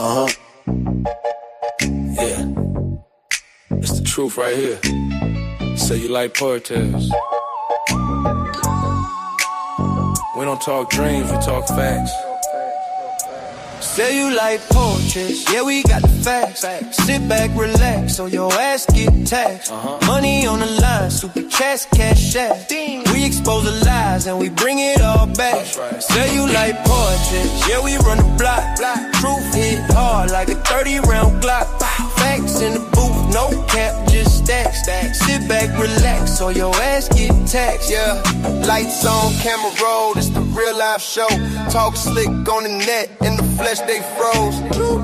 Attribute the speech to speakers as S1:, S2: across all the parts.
S1: Uh-huh. Yeah. It's the truth right here. Say you like poetess. We don't talk dreams, we talk facts.
S2: Say you like portraits, yeah, we got the facts. Sit back, relax, so your ass get taxed. Money on the line, super chats, cash out. We expose the lies and we bring it all back. Say you like portraits, yeah, we run the block. Truth hit hard like a 30-round Glock. Facts in the booth, no cap, just stacks. Sit back, relax, so your ass get taxed. Yeah, lights on, camera roll, it's the real life show. Talk slick on the net, in the flesh they froze.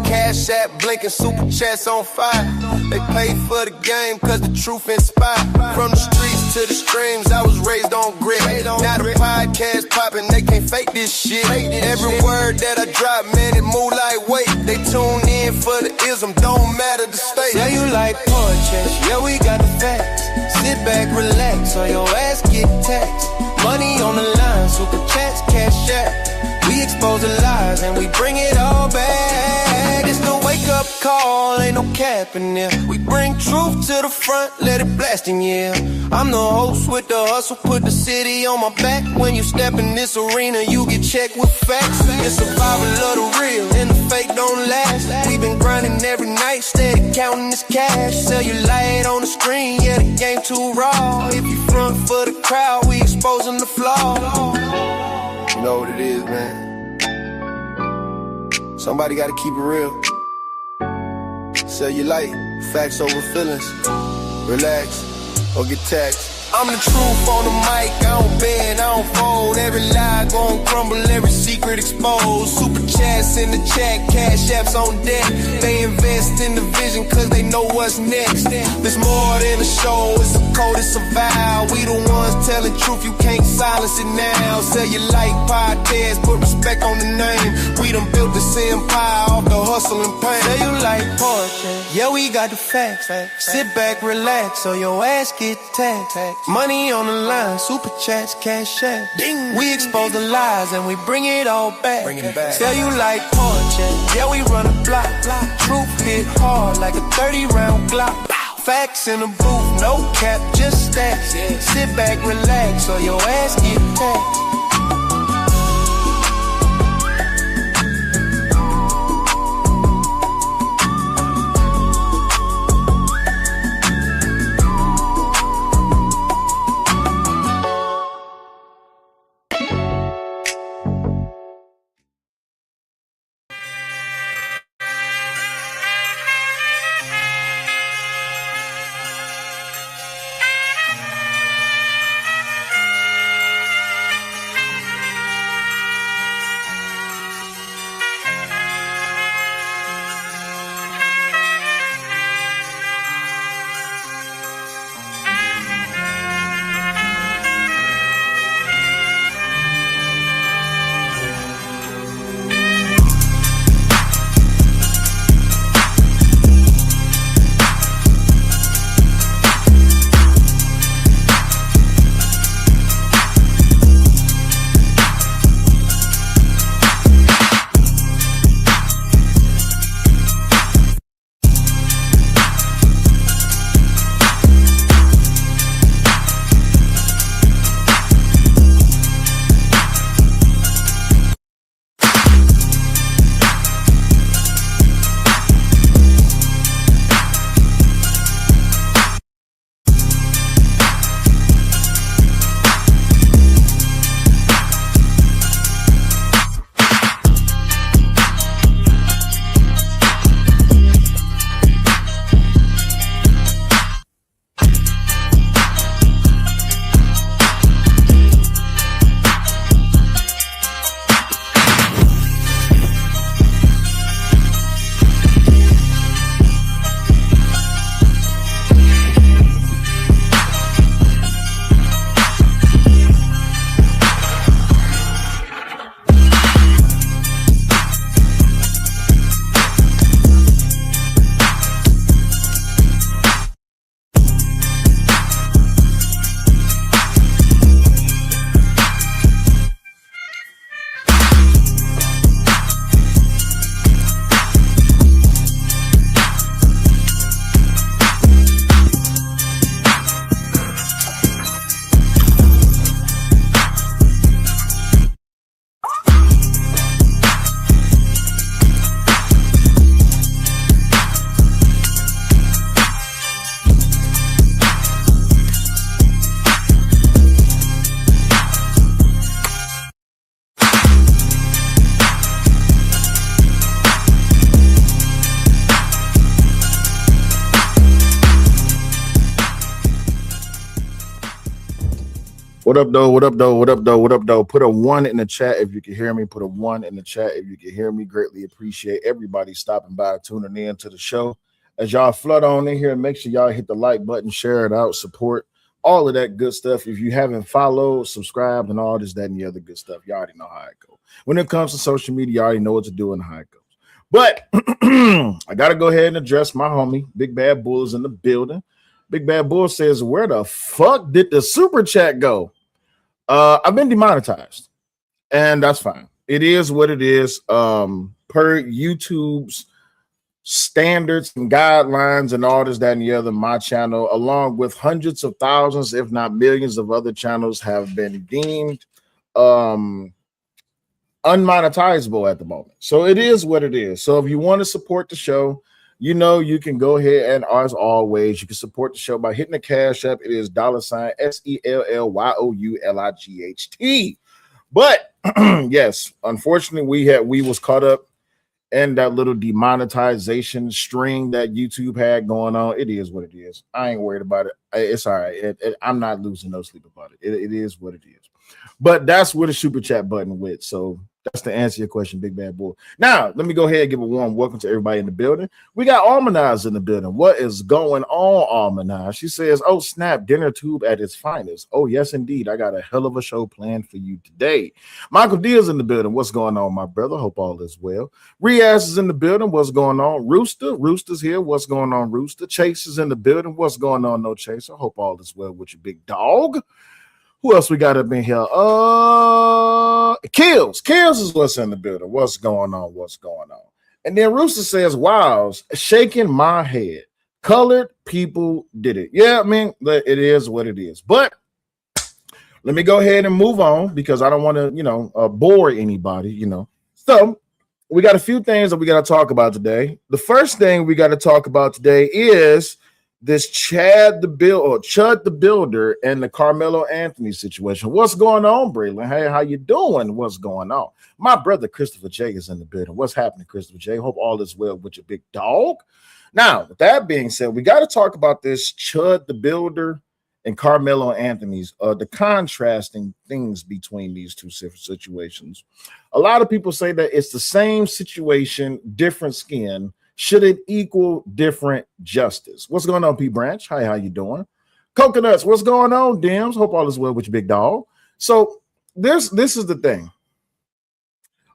S2: Cash app blinking, super chats on fire. They pay for the game cause the truth inspired. From the streets to the streams, I was raised on grit. Now the podcast popping, they can't fake this shit. Every word that I drop, man, it move like weight. They tune in for the ism, don't matter the state. Say you like portraits, yeah, we got the facts. Sit back, relax, or your ass get taxed. Money on the line, super chats, cash out. We expose the lies and we bring it all back. It's the wake up call, ain't no cap in there. We bring truth to the front, let it blast in, yeah. I'm the host with the hustle, put the city on my back. When you step in this arena, you get checked with facts. It's survival of the real, and the fake don't last. We been grinding every night, steady counting this cash. Cellulite on the screen, yeah, the game too raw. If you front for the crowd, we exposing the flaw. You know what it is, man. Somebody gotta keep it real. Cellulite, facts over feelings. Relax, or get taxed. I'm the truth on the mic, I don't bend, I don't fold. Every lie gon' crumble, every secret exposed. Super chats in the chat, cash apps on deck. They invest in the vision cause they know what's next. There's more than a show, it's a code, it's a vow. We the ones telling truth, you can't silence it now. Say you like podcast, put respect on the name. We done built this empire off the hustle and pain. Say you like poetry, yeah, we got the facts. Sit back, relax, so your ass get taxed. Money on the line, super chats, cash out. We expose the lies and we bring it all back. Tell you like poetry, yeah, we run a block. Truth hit hard like a 30-round Glock. Facts in the booth, no cap, just stacks. Sit back, relax, so your ass get taxed.
S3: What up, though? What up, though? What up, though? What up, though? Put a one in the chat if you can hear me. Put a one in the chat if you can hear me. Greatly appreciate everybody stopping by, tuning in to the show. As y'all flood on in here, make sure y'all hit the like button, share it out, support all of that good stuff. If you haven't followed, subscribed, and all this, that, and the other good stuff, you already know how it goes. When it comes to social media, you already know what to do and how it goes. But I got to go ahead and address my homie, Big Bad Bull is in the building. Big Bad Bull says, where the fuck did the super chat go? I've been demonetized, and that's fine. It is what it is. Per YouTube's standards and guidelines and all this, that, and the other, my channel, along with hundreds of thousands, if not millions of other channels, have been deemed unmonetizable at the moment. So it is what it is. So if you want to support the show, you know, you can go ahead and, as always, you can support the show by hitting the Cash App. It is $SELLYOULIGHT. But yes, unfortunately, we was caught up in that little demonetization string that YouTube had going on. It is what it is. I ain't worried about it. It's all right. I'm not losing no sleep about it. It is what it is. But that's where the super chat button went. So that's to answer your question, Big Bad Bull. Now, let me go ahead and give a warm welcome to everybody in the building. We got Almanaz in the building. What is going on, Almanaz? She says, oh, snap, dinner tube at its finest. Oh, yes, indeed. I got a hell of a show planned for you today. Michael D is in the building. What's going on, my brother? Hope all is well. Riaz is in the building. What's going on? Rooster's here. What's going on, Rooster? Chase is in the building. What's going on, No Chaser? Hope all is well with your big dog. Who else we got up in here? Kills is what's in the building. What's going on? And then Rooster says, wow, shaking my head. Colored people did it. Yeah, I mean, it is what it is. But let me go ahead and move on because I don't want to, bore anybody, So we got a few things that we got to talk about today. The first thing we got to talk about today is this Chud the Builder and the Karmelo Anthony situation. What's going on, Braylon? Hey, how you doing? What's going on? My brother Christopher J is in the building. What's happening, Christopher J? Hope all is well with your big dog. Now, with that being said, we got to talk about this Chud the Builder and Karmelo Anthony's, the contrasting things between these two situations. A lot of people say that it's the same situation, different skin. Should it equal different justice? What's going on, P Branch? Hi, how you doing? Coconuts, what's going on, Dims? Hope all is well with your big dog. So this is the thing.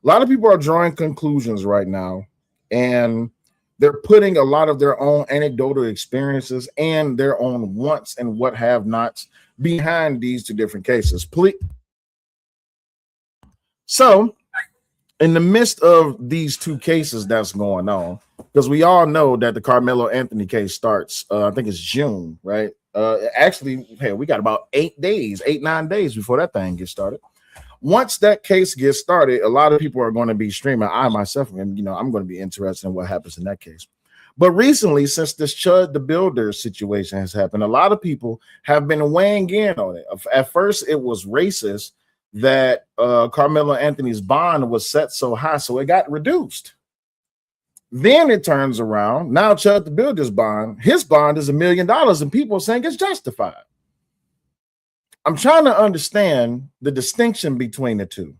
S3: A lot of people are drawing conclusions right now, and they're putting a lot of their own anecdotal experiences and their own wants and what have nots behind these two different cases. So in the midst of these two cases that's going on, because we all know that the Karmelo Anthony case starts, I think it's June, right? Actually, hey, we got about 9 days before that thing gets started. Once that case gets started, a lot of people are going to be streaming. I myself, I'm going to be interested in what happens in that case. But recently, since this Chud the Builder situation has happened, a lot of people have been weighing in on it. At first, it was racist that Karmelo Anthony's bond was set so high, so it got reduced. Then it turns around. Now Chud the Builder's bond, his bond is $1 million, and people are saying it's justified. I'm trying to understand the distinction between the two.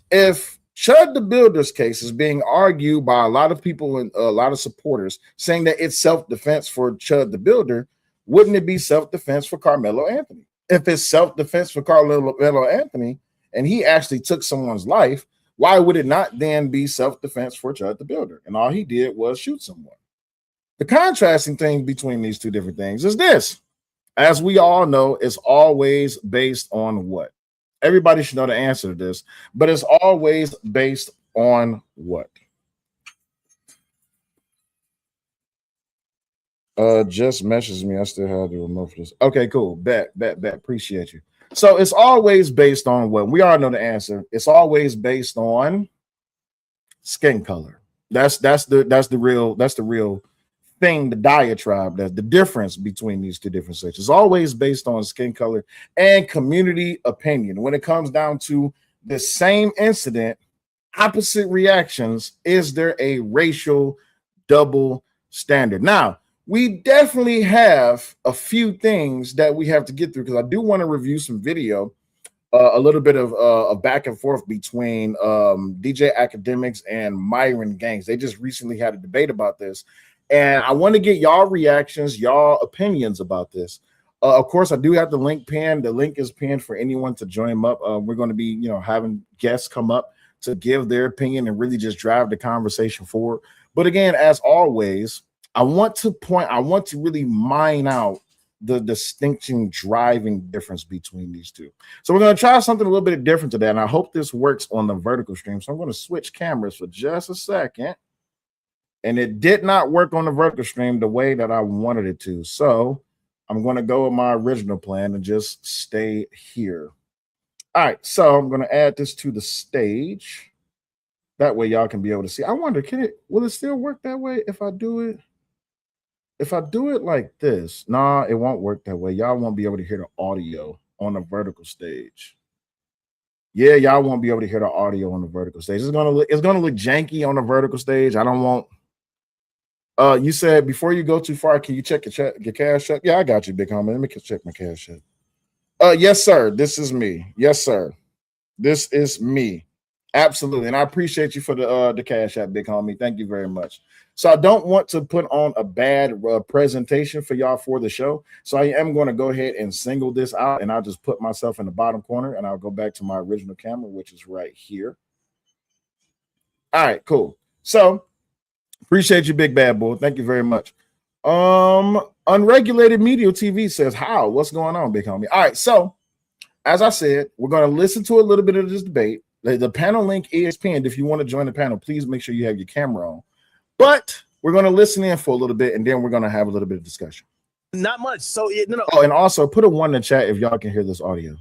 S3: If Chud the Builder's case is being argued by a lot of people and a lot of supporters saying that it's self-defense for Chud the Builder, wouldn't it be self-defense for Karmelo Anthony? If it's self-defense for Karmelo Anthony and he actually took someone's life, why would it not then be self-defense for Chud the Builder? And all he did was shoot someone. The contrasting thing between these two different things is this. As we all know, it's always based on what? Everybody should know the answer to this, but it's always based on what? Just messaged me. I still have to remove this. Okay, cool. Bet. Appreciate you. So it's always based on what? We all know the answer. It's always based on skin color. That's the real thing, the diatribe, the difference between these two different sections. It's always based on skin color and community opinion. When it comes down to the same incident, opposite reactions, is there a racial double standard? Now, we definitely have a few things that we have to get through because I do want to review some video, a little bit of a back and forth between DJ Academics and Myron Gangs. They just recently had a debate about this, and I want to get y'all reactions, y'all opinions about this. Of course, I do have the link pinned. The link is pinned for anyone to join them up. We're going to be, having guests come up to give their opinion and really just drive the conversation forward. But again, as always, I want to really mine out the distinction driving difference between these two. So we're going to try something a little bit different today, and I hope this works on the vertical stream. So I'm going to switch cameras for just a second. And it did not work on the vertical stream the way that I wanted it to. So I'm going to go with my original plan and just stay here. All right, so I'm going to add this to the stage. That way y'all can be able to see. I wonder, will it still work that way if I do it? If I do it like this, nah, it won't work that way. Y'all won't be able to hear the audio on the vertical stage. Yeah, y'all won't be able to hear the audio on the vertical stage. It's gonna look janky on the vertical stage. I don't want. You said before you go too far, can you check your cash app? Yeah, I got you, big homie. Let me check my cash app. Yes, sir. This is me. Yes, sir. This is me. Absolutely. And I appreciate you for the cash app, big homie. Thank you very much. So I don't want to put on a bad presentation for y'all for the show. So I am going to go ahead and single this out, and I'll just put myself in the bottom corner, and I'll go back to my original camera, which is right here. All right, cool. So appreciate you, big bad boy. Thank you very much. Unregulated Media TV says, how? What's going on, big homie? All right, so as I said, we're going to listen to a little bit of this debate. The panel link is pinned. If you want to join the panel, please make sure you have your camera on. But we're going to listen in for a little bit, and then we're going to have a little bit of discussion.
S4: Not much. So, no.
S3: Oh, and also put a 1 in the chat if y'all can hear this audio.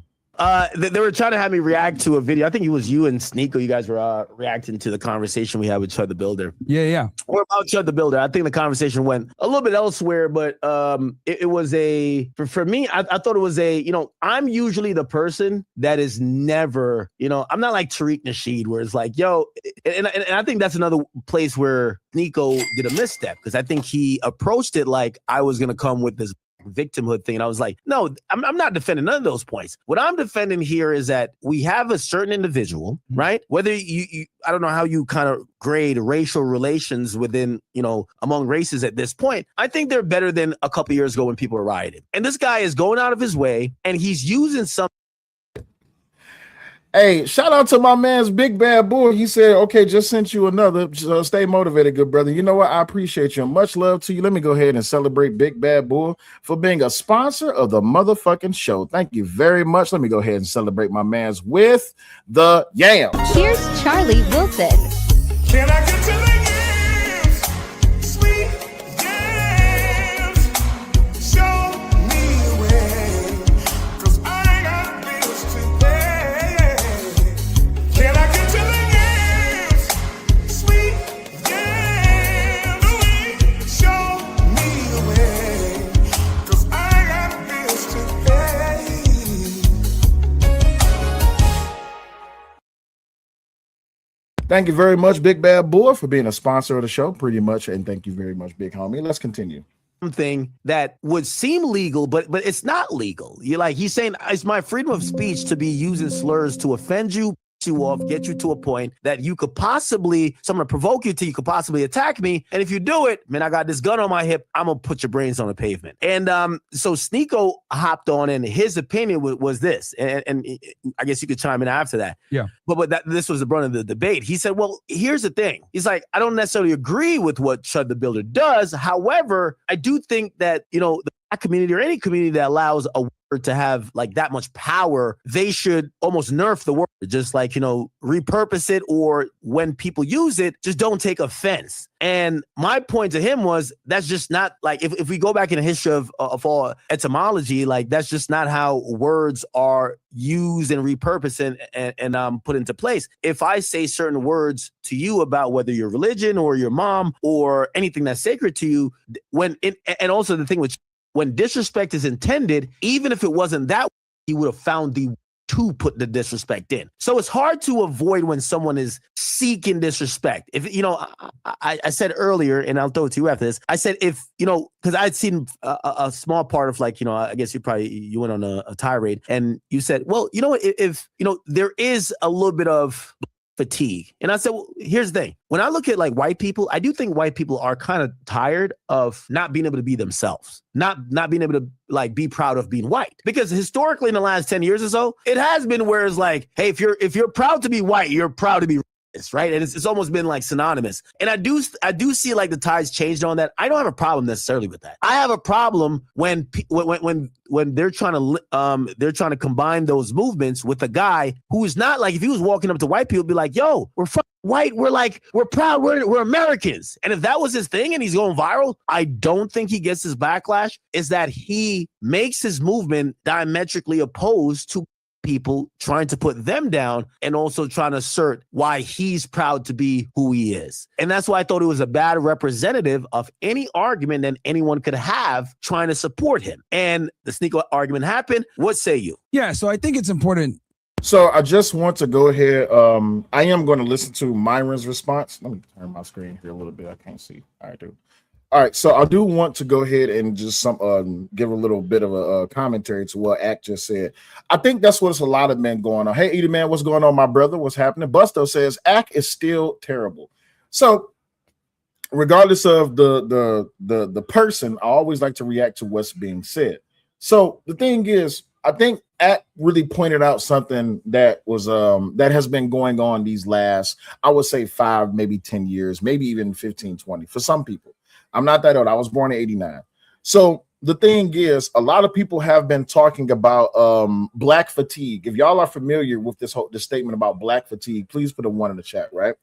S4: They were trying to have me react to a video. I think it was you and Sneeko. You guys were reacting to the conversation we had with Chud the Builder.
S5: Yeah.
S4: Or about Chud the Builder. I think the conversation went a little bit elsewhere, but it was for me, I thought it was I'm usually the person that is never, I'm not like Tariq Nasheed, where it's like, yo, and I think that's another place where Sneeko did a misstep, because I think he approached it like I was going to come with this victimhood thing. And I was like, no, I'm not defending none of those points. What I'm defending here is that we have a certain individual, right? Whether you I don't know how you kind of grade racial relations within, among races at this point. I think they're better than a couple years ago when people were rioting. And this guy is going out of his way, and he's using some.
S3: Hey, shout out to my man's Big Bad Bull. He said, okay, just sent you another. So stay motivated, good brother. You know what? I appreciate you. Much love to you. Let me go ahead and celebrate Big Bad Bull for being a sponsor of the motherfucking show. Thank you very much. Let me go ahead and celebrate my man's with the yam.
S6: Here's Charlie Wilson.
S2: Can I get to the yams? Sweet yams. Show me the way, 'cause I got bills to pay. Can I get to the yams? Sweet yams. Show me the way, 'cause I got bills to pay.
S3: Thank you very much, Big Bad Bull, for being a sponsor of the show, pretty much. And thank you very much, big homie. Let's continue.
S4: Something that would seem legal, but it's not legal. He's saying it's my freedom of speech to be using slurs to offend you off, get you to a point that you could possibly, someone to provoke you to, you could possibly attack me. And if you do it, man, I got this gun on my hip, I'm gonna put your brains on the pavement. And so Sneeko hopped on, and his opinion was this, and I guess you could chime in after that.
S5: Yeah.
S4: But this was the brunt of the debate. He said, well, here's the thing. He's like, I don't necessarily agree with what Chud the Builder does. However, I do think that, the black community or any community that allows a word to have like that much power, they should almost nerf the word, just like, repurpose it, or when people use it, just don't take offense. And my point to him was, that's just not like, if we go back in the history of all etymology, like that's just not how words are used and repurposed and put into place. If I say certain words to you about whether your religion or your mom or anything that's sacred to you, and also the thing with when disrespect is intended, even if it wasn't that, he would have found the to put the disrespect in. So it's hard to avoid when someone is seeking disrespect. If, I said earlier, and I'll throw it to you after this, I said, if, because I'd seen a small part of like, I guess you went on a tirade and you said, well, if there is a little bit of fatigue. And I said, well, here's the thing. When I look at like white people, I do think white people are kind of tired of not being able to be themselves, not being able to like be proud of being white. Because historically in the last 10 years or so, it has been where it's like, hey, if you're proud to be white, you're proud to be right? And it's almost been like synonymous. And I do see like the tides changed on that. I don't have a problem necessarily with that. I have a problem when they're trying to combine those movements with a guy who is not like, if he was walking up to white people, be like, yo, we're white. We're proud. We're Americans. And if that was his thing and he's going viral, I don't think he gets his backlash. Is that he makes his movement diametrically opposed to people trying to put them down and also trying to assert why he's proud to be who he is. And that's why I thought it was a bad representative of any argument that anyone could have trying to support him. And the sneaker argument happened. What say you?
S5: Yeah, so I think it's important.
S3: So I just want to go ahead. I am going to listen to Myron's response. Let me turn my screen here a little bit. I can't see. All right, dude. All right, so I do want to go ahead and just give a little bit of a commentary to what Act just said. I think that's what's a lot of men going on. Hey, Edie Man, what's going on, my brother? What's happening? Busto says Act is still terrible. So regardless of the person, I always like to react to what's being said. So the thing is, I think Act really pointed out something that was that has been going on these last, I would say 5, maybe 10 years, maybe even 15, 20 for some people. I'm not that old. I was born in 89. So the thing is, a lot of people have been talking about black fatigue. If y'all are familiar with this statement about black fatigue, please put a 1 in the chat, right?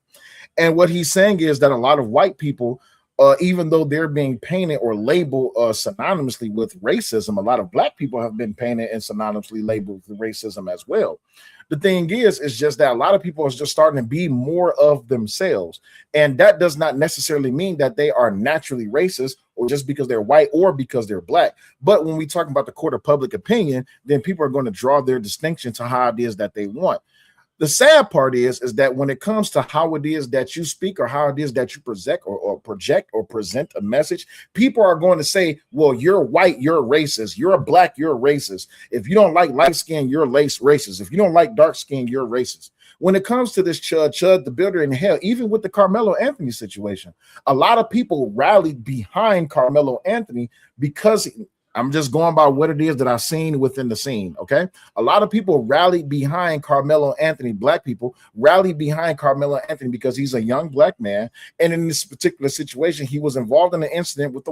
S3: And what he's saying is that a lot of white people, even though they're being painted or labeled synonymously with racism, a lot of black people have been painted and synonymously labeled with racism as well. The thing is just that a lot of people are just starting to be more of themselves. And that does not necessarily mean that they are naturally racist or just because they're white or because they're black. But when we talk about the court of public opinion, then people are going to draw their distinction to how it is that they want. The sad part is that when it comes to how it is that you speak or how it is that you project or present a message, people are going to say, well, you're white, you're racist. You're black, you're racist. If you don't like light skin, you're racist. If you don't like dark skin, you're racist. When it comes to this Chud the Builder, and hell, even with the Karmelo Anthony situation, a lot of people rallied behind Karmelo Anthony because I'm just going by what it is that I've seen within the scene, okay? A lot of people rallied behind Karmelo Anthony, black people rallied behind Karmelo Anthony because he's a young black man, and in this particular situation, he was involved in an incident with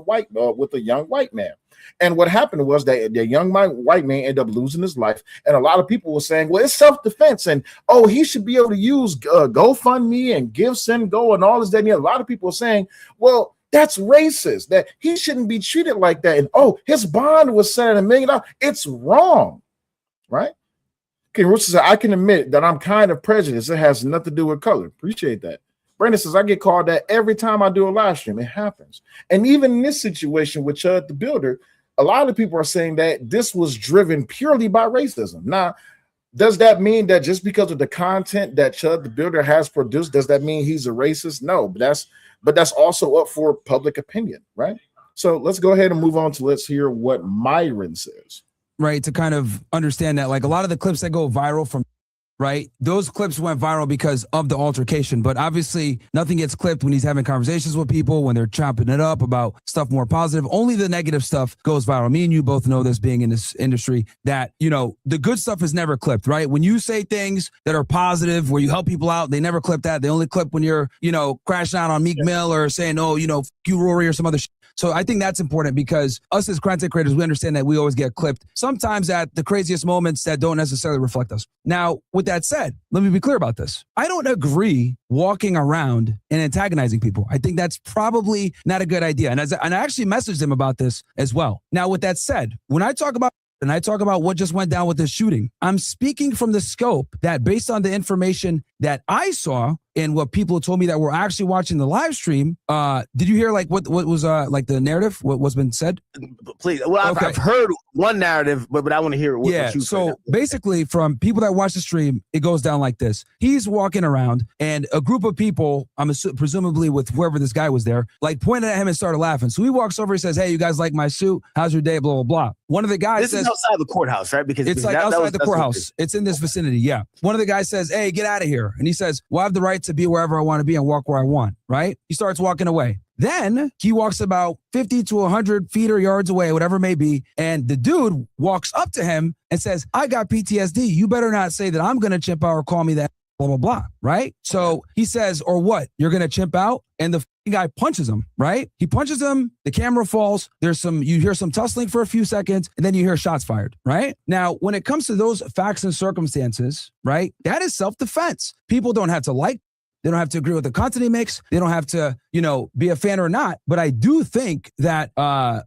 S3: a young white man. And what happened was that the young white man ended up losing his life, and a lot of people were saying, well, it's self-defense, and oh, he should be able to use GoFundMe and GiveSendGo and all this, that, and the other. A lot of people were saying, well, that's racist, that he shouldn't be treated like that. And oh, his bond was set at $1 million. It's wrong, right? Okay, Rooster said, I can admit that I'm kind of prejudiced. It has nothing to do with color. Appreciate that. Brandon says, I get called that every time I do a live stream. It happens. And even in this situation with Chud the Builder, a lot of people are saying that this was driven purely by racism. Now, does that mean that just because of the content that Chud the Builder has produced, does that mean he's a racist? No, but that's also up for public opinion, right? So let's go ahead and move on to let's hear what Myron says.
S5: Right, to kind of understand that, like a lot of the clips that go viral from, right, those clips went viral because of the altercation, but obviously nothing gets clipped when he's having conversations with people, when they're chopping it up about stuff more positive. Only the negative stuff goes viral. Me and you both know this, being in this industry, that, the good stuff is never clipped, right? When you say things that are positive, where you help people out, they never clip that. They only clip when you're, crashing out on Meek Mill or saying, oh, you Rory or some other shit. So I think that's important because us as content creators, we understand that we always get clipped, sometimes at the craziest moments that don't necessarily reflect us. Now, with that said, let me be clear about this. I don't agree walking around and antagonizing people. I think that's probably not a good idea. And I actually messaged him about this as well. Now, with that said, when I talk about what just went down with this shooting, I'm speaking from the scope that based on the information that I saw and what people told me that were actually watching the live stream, did you hear like what was like the narrative, what's been said?
S4: Please. Well, I've heard one narrative, but I want to hear what you
S5: so basically from people that watch the stream, it goes down like this. He's walking around and a group of people, presumably with whoever this guy was there, like pointed at him and started laughing. So he walks over, he says, "Hey, you guys like my suit? How's your day? Blah, blah, blah." One of the guys
S4: this
S5: says—
S4: is outside the courthouse, right? Because
S5: it's like outside the courthouse. It's in this vicinity, yeah. One of the guys says, "Hey, get out of here." And he says, "Well, I have the right to be wherever I want to be and walk where I want," right? He starts walking away. Then he walks about 50 to 100 feet or yards away, whatever it may be. And the dude walks up to him and says, "I got PTSD. You better not say that I'm going to chimp out or call me that, blah, blah, blah," right? So he says, "Or what? You're going to chimp out?" And the guy punches him, right? He punches him. The camera falls. You hear some tussling for a few seconds, and then you hear shots fired, right? Now, when it comes to those facts and circumstances, right, that is self-defense. People don't have to like, they don't have to agree with the content he makes. They don't have to, be a fan or not. But I do think that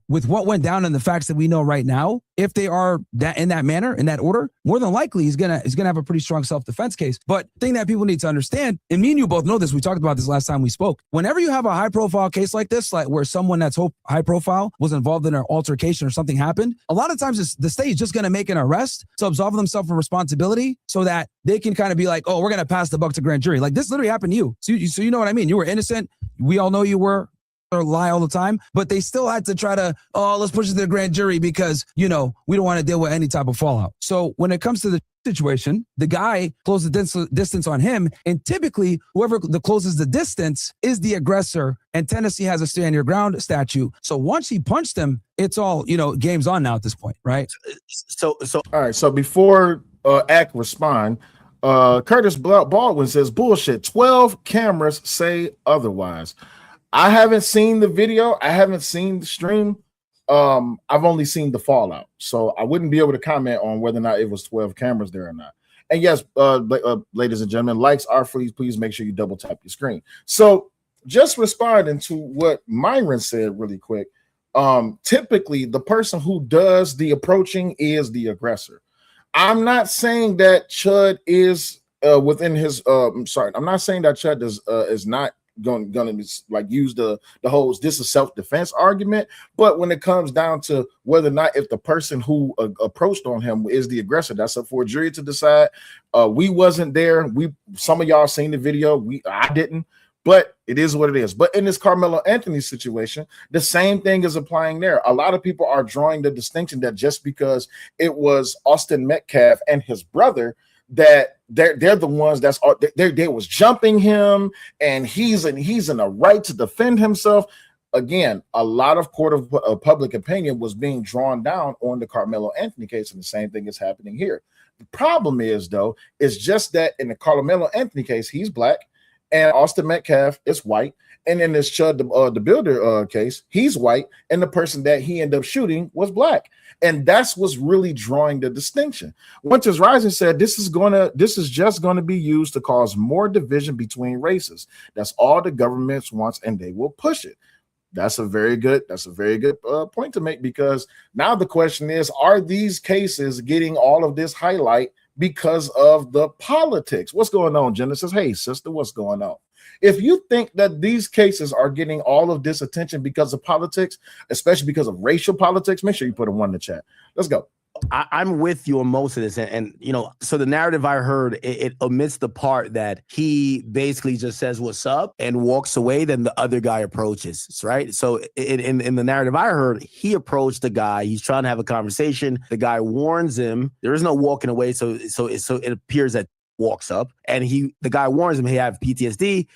S5: with what went down and the facts that we know right now, if they are that in that manner, in that order, more than likely he's gonna have a pretty strong self-defense case. But the thing that people need to understand, and me and you both know this, we talked about this last time we spoke. Whenever you have a high-profile case like this, like where someone that's high-profile was involved in an altercation or something happened, a lot of times the state is just gonna make an arrest to absolve themselves from responsibility so that they can kind of be like, "Oh, we're gonna pass the buck to grand jury." Like this literally happened to you. So you know what I mean? You were innocent. We all know you were. Or lie all the time, but they still had to try to, let's push it to the grand jury because, we don't want to deal with any type of fallout. So when it comes to the situation, the guy closed the distance on him, and typically whoever closes the distance is the aggressor, and Tennessee has a stand your ground statute. So once he punched him, it's all, game's on now at this point, right?
S3: So all right, so before Ack respond, Curtis Baldwin says, "Bullshit, 12 cameras say otherwise." I haven't seen the video. I haven't seen the stream. I've only seen the fallout. So I wouldn't be able to comment on whether or not it was 12 cameras there or not. And yes, ladies and gentlemen, likes are free. Please make sure you double tap your screen. So just responding to what Myron said really quick. Typically, the person who does the approaching is the aggressor. I'm not saying that Chud is within his. I'm not saying that Chud is not going to like use the whole "this is self-defense" argument, but when it comes down to whether or not if the person who approached on him is the aggressor, that's up for a jury to decide. We wasn't there. Some of y'all seen the video. I didn't, but it is what it is. But in this Karmelo Anthony situation, the same thing is applying there. A lot of people are drawing the distinction that just because it was Austin Metcalf and his brother, that they're the ones they was jumping him, and he's in a right to defend himself. Again, a lot of court of public opinion was being drawn down on the Karmelo Anthony case, and the same thing is happening here. The problem is, though, is just that in the Karmelo Anthony case, he's black, and Austin Metcalf is white. And in this Chud the Builder case, he's white, and the person that he ended up shooting was black. And that's what's really drawing the distinction. Winters Rising said this is just going to be used to cause more division between races. That's all the government wants, and they will push it. That's a very good point to make, because now the question is, are these cases getting all of this highlight because of the politics? What's going on, Genesis? Hey, sister, what's going on? If you think that these cases are getting all of this attention because of politics, especially because of racial politics, make sure you put a 1 in the chat. Let's go.
S4: I'm with you on most of this. And so the narrative I heard, it omits the part that he basically just says, "What's up?" and walks away. Then the other guy approaches, right? So in the narrative I heard, he approached the guy. He's trying to have a conversation. The guy warns him. There is no walking away. So it appears that walks up, and the guy warns him, "Hey, I have PTSD."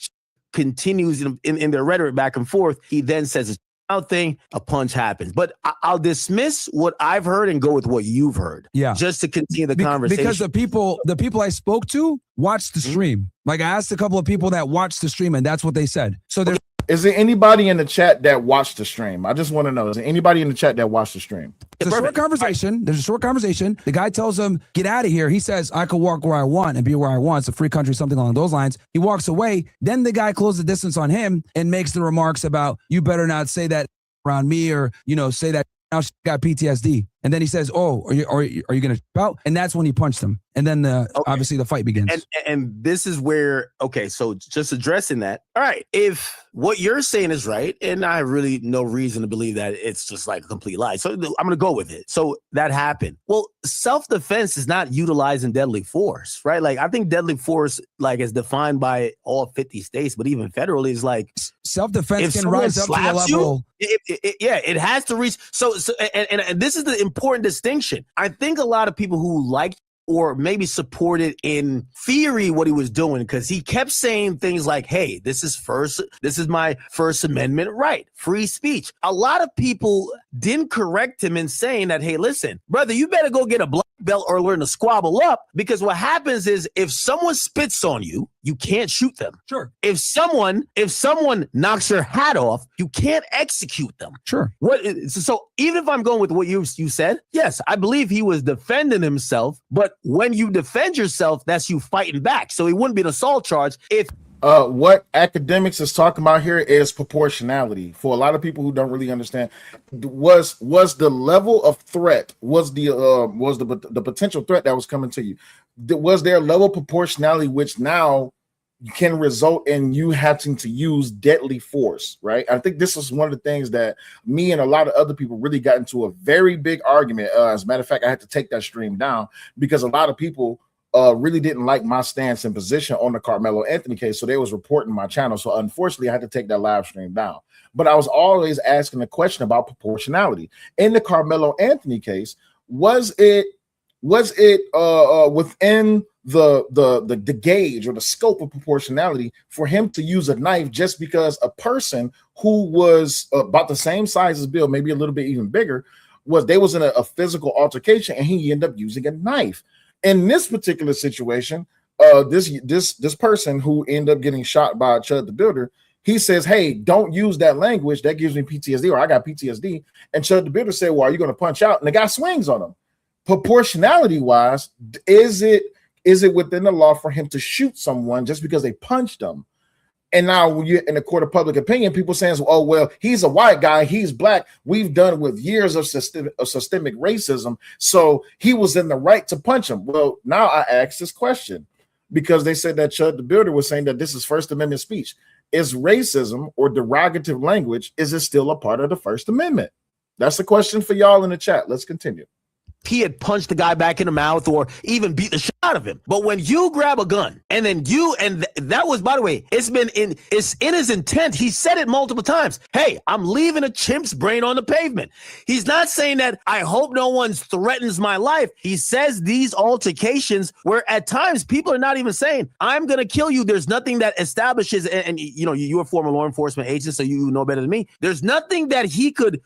S4: Continues in their rhetoric back and forth. He then says out thing, a punch happens. But I'll dismiss what I've heard and go with what you've heard.
S5: Yeah.
S4: Just to continue the conversation.
S5: Because the people I spoke to watched the stream. Like I asked a couple of people that watched the stream, and that's what they said. So there's
S3: Is there anybody in the chat that watched the stream? I just want to know. Is there anybody in the chat that watched the stream?
S5: It's a short conversation. There's a short conversation. The guy tells him, "Get out of here." He says, "I could walk where I want and be where I want. It's a free country," something along those lines. He walks away. Then the guy closes the distance on him and makes the remarks about, "You better not say that around me," or, say that now she got PTSD. And then he says, oh, are you going to out? And that's when he punched him. And then obviously the fight begins.
S4: And this is where, okay, so just addressing that. All right, if what you're saying is right, and I have really no reason to believe that it's just like a complete lie. So I'm going to go with it. So that happened. Well, self-defense is not utilizing deadly force, right? Like I think deadly force, like is defined by all 50 states, but even federally is like
S5: self-defense can rise up to the level.
S4: It has to reach. So and this is the important distinction. I think a lot of people who like or maybe supported in theory what he was doing, because he kept saying things like, hey, this is my First Amendment right, free speech. A lot of people didn't correct him in saying that, hey, listen, brother, you better go get a black belt or learn to squabble up, because what happens is if someone spits on you, you can't shoot them.
S5: Sure.
S4: If someone knocks your hat off, you can't execute them.
S5: Sure.
S4: So even if I'm going with what you said, yes, I believe he was defending himself, but when you defend yourself, that's you fighting back. So it wouldn't be an assault charge if
S3: what academics is talking about here is proportionality. For a lot of people who don't really understand, was the level of threat, was the potential threat that was coming to you, was there a level of proportionality which now can result in you having to use deadly force, right? I think this is one of the things that me and a lot of other people really got into a very big argument. As a matter of fact, I had to take that stream down because a lot of people really didn't like my stance and position on the Karmelo Anthony case. So they was reporting my channel. So unfortunately, I had to take that live stream down. But I was always asking a question about proportionality. In the Karmelo Anthony case, was it within the gauge or the scope of proportionality for him to use a knife just because a person who was about the same size as Bill, maybe a little bit even bigger, was in a physical altercation and he ended up using a knife? In this particular situation, this person who ended up getting shot by Chud the Builder, he says, hey, don't use that language. That gives me PTSD, or I got PTSD. And Chud the Builder said, well, are you going to punch out? And the guy swings on him. Proportionality wise, is it within the law for him to shoot someone just because they punched him? And now when you're in the court of public opinion, people saying, oh, well, he's a white guy, he's black. We've done with years of systemic racism. So he was in the right to punch him. Well, now I ask this question because they said that Chud the Builder was saying that this is First Amendment speech. Is racism or derogative language, is it still a part of the First Amendment? That's the question for y'all in the chat. Let's continue.
S4: He had punched the guy back in the mouth or even beat the shit out of him. But when you grab a gun and then that was, by the way, it's in his intent. He said it multiple times. Hey, I'm leaving a chimp's brain on the pavement. He's not saying that I hope no one threatens my life. He says these altercations where at times people are not even saying, I'm going to kill you. There's nothing that establishes, and you're a former law enforcement agent, so you know better than me. There's nothing that he could,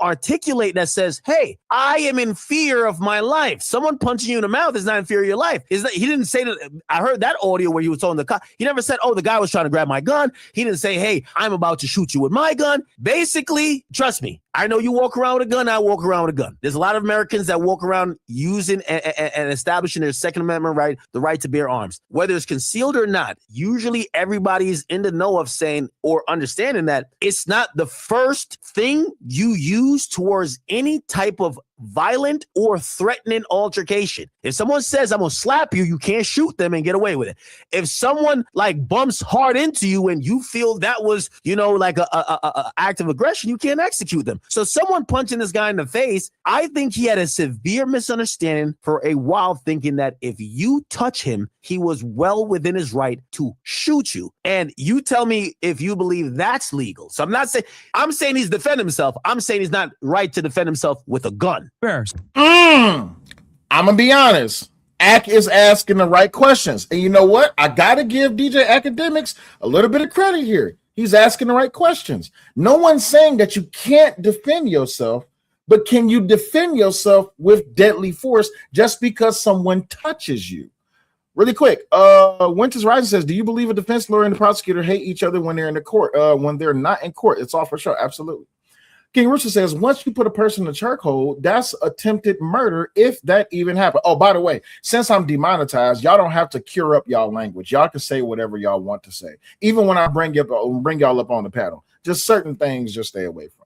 S4: articulate that says, hey, I am in fear of my life. Someone punching you in the mouth is not in fear of your life. He didn't say that. I heard that audio where he was telling the cop. He never said, oh, the guy was trying to grab my gun. He didn't say, hey, I'm about to shoot you with my gun. Basically, trust me, I know you walk around with a gun. I walk around with a gun. There's a lot of Americans that walk around using and establishing their Second Amendment right, the right to bear arms, whether it's concealed or not. Usually everybody is in the know of saying or understanding that it's not the first thing you use towards any type of violent or threatening altercation. If someone says, I'm going to slap you, you can't shoot them and get away with it. If someone like bumps hard into you and you feel that was, like a act of aggression, you can't execute them. So someone punching this guy in the face, I think he had a severe misunderstanding for a while, thinking that if you touch him, he was well within his right to shoot you. And you tell me if you believe that's legal. So I'm saying he's defending himself. I'm saying he's not right to defend himself with a gun.
S5: Fair.
S3: I'm going to be honest. Ak is asking the right questions. And you know what? I got to give DJ Academics a little bit of credit here. He's asking the right questions. No one's saying that you can't defend yourself, but can you defend yourself with deadly force just because someone touches you? Really quick, Winter's Rising says, do you believe a defense lawyer and the prosecutor hate each other when they're in the court? When they're not in court, it's all for sure. Absolutely. King Richard says, once you put a person in a chokehold, that's attempted murder, if that even happened. Oh, by the way, since I'm demonetized, y'all don't have to cure up y'all language. Y'all can say whatever y'all want to say. Even when I bring y'all up on the panel, just certain things just stay away from.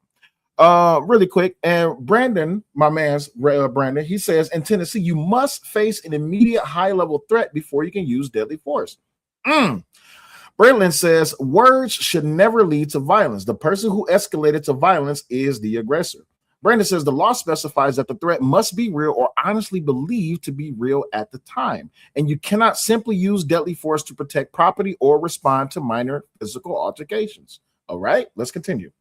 S3: Really quick. And Brandon, my man's Brandon, he says in Tennessee, you must face an immediate high-level threat before you can use deadly force. Braylon says words should never lead to violence. The person who escalated to violence is the aggressor. Brandon says the law specifies that the threat must be real or honestly believed to be real at the time. And you cannot simply use deadly force to protect property or respond to minor physical altercations. All right, let's continue.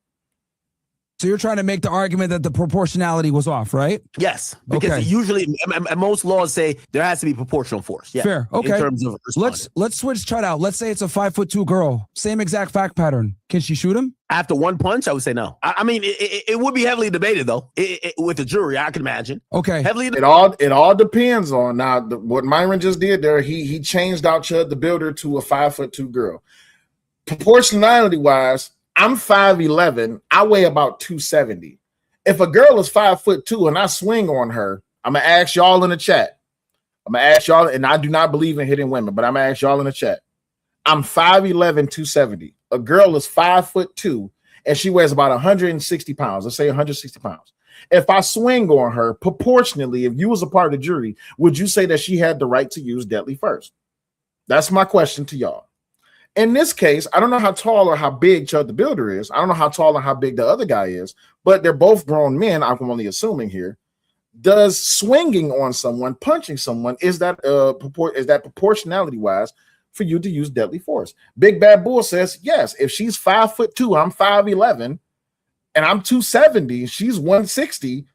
S5: So you're trying to make the argument that the proportionality was off, right?
S4: Yes, because usually most laws say there has to be proportional force. Yeah,
S5: fair. Okay.
S4: In terms of
S5: let's switch. Try it out. Let's say it's a 5'2" girl, same exact fact pattern. Can she shoot him?
S4: After one punch, I would say no. I mean, it would be heavily debated though with the jury. I can imagine.
S5: Okay.
S3: It all depends on now what Myron just did there. He changed out Chud the Builder to a 5'2" girl. Proportionality wise, I'm 5'11". I weigh about 270. If a girl is 5'2" and I swing on her, I'm gonna ask y'all in the chat. I'm gonna ask y'all, and I do not believe in hitting women, but I'm gonna ask y'all in the chat. I'm 5'11", 270. A girl is 5'2", and she weighs about 160 pounds. Let's say 160 pounds. If I swing on her, proportionally, if you was a part of the jury, would you say that she had the right to use deadly force? That's my question to y'all. In this case, I don't know how tall or how big Chud the Builder is. I don't know how tall or how big the other guy is, but they're both grown men. I'm only assuming here. Does swinging on someone, punching someone, is that proportionality wise for you to use deadly force? Big Bad Bull says yes. If she's 5'2", I'm 5'11", and I'm 270, she's 160.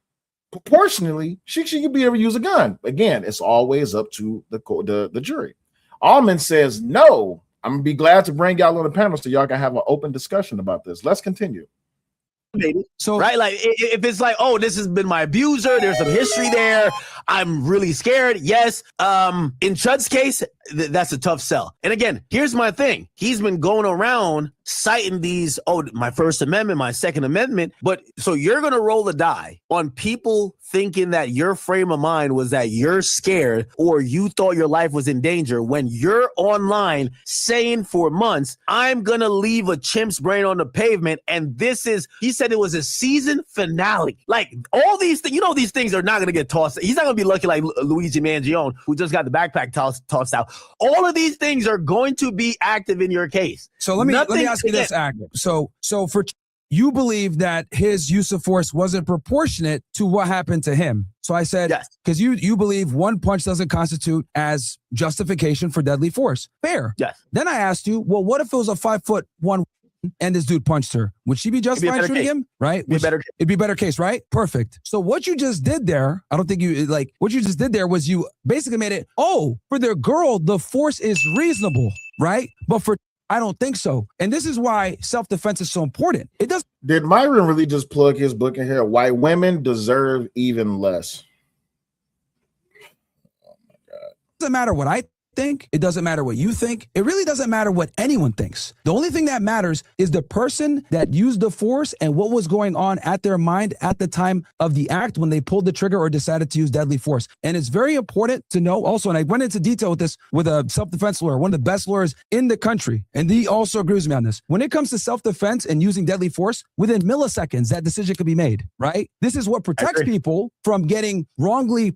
S3: Proportionally, she should be able to use a gun. Again, it's always up to the jury. Almond says no. I'm gonna be glad to bring y'all on the panel so y'all can have an open discussion about this. Let's continue.
S4: So right, like if it's like, oh, this has been my abuser, there's some history there, I'm really scared. Yes. In Chud's case, that's a tough sell. And again, here's my thing. He's been going around citing these, my First Amendment, my Second Amendment. But so you're gonna roll the die on people thinking that your frame of mind was that you're scared or you thought your life was in danger when you're online saying for months, I'm gonna leave a chimp's brain on the pavement. And he said it was a season finale. Like all these things, these things are not gonna get tossed. He's not gonna be lucky like Luigi Mangione, who just got the backpack tossed out. All of these things are going to be active in your case.
S5: So let me ask you this, Agnew. So for you believe that his use of force wasn't proportionate to what happened to him. So I said, because you believe one punch doesn't constitute as justification for deadly force. Fair.
S4: Yes.
S5: Then I asked you, well, what if it was a 5'1" and this dude punched her? Would she be justified shooting him? Right? It'd be a better case, right? Perfect. So what you just did there, I don't think what you just did there was you basically made it, for the girl, the force is reasonable, right? But for I don't think so. And this is why self-defense is so important.
S3: Did Myron really just plug his book in here? Why Women Deserve Even Less. Oh my God.
S5: It doesn't matter what I think. It doesn't matter what you think. It really doesn't matter what anyone thinks. The only thing that matters is the person that used the force and what was going on at their mind at the time of the act when they pulled the trigger or decided to use deadly force. And it's very important to know also, and I went into detail with this with a self-defense lawyer, one of the best lawyers in the country, and he also agrees with me on this. When it comes to self-defense and using deadly force, within milliseconds, that decision could be made, right? This is what protects people from getting wrongly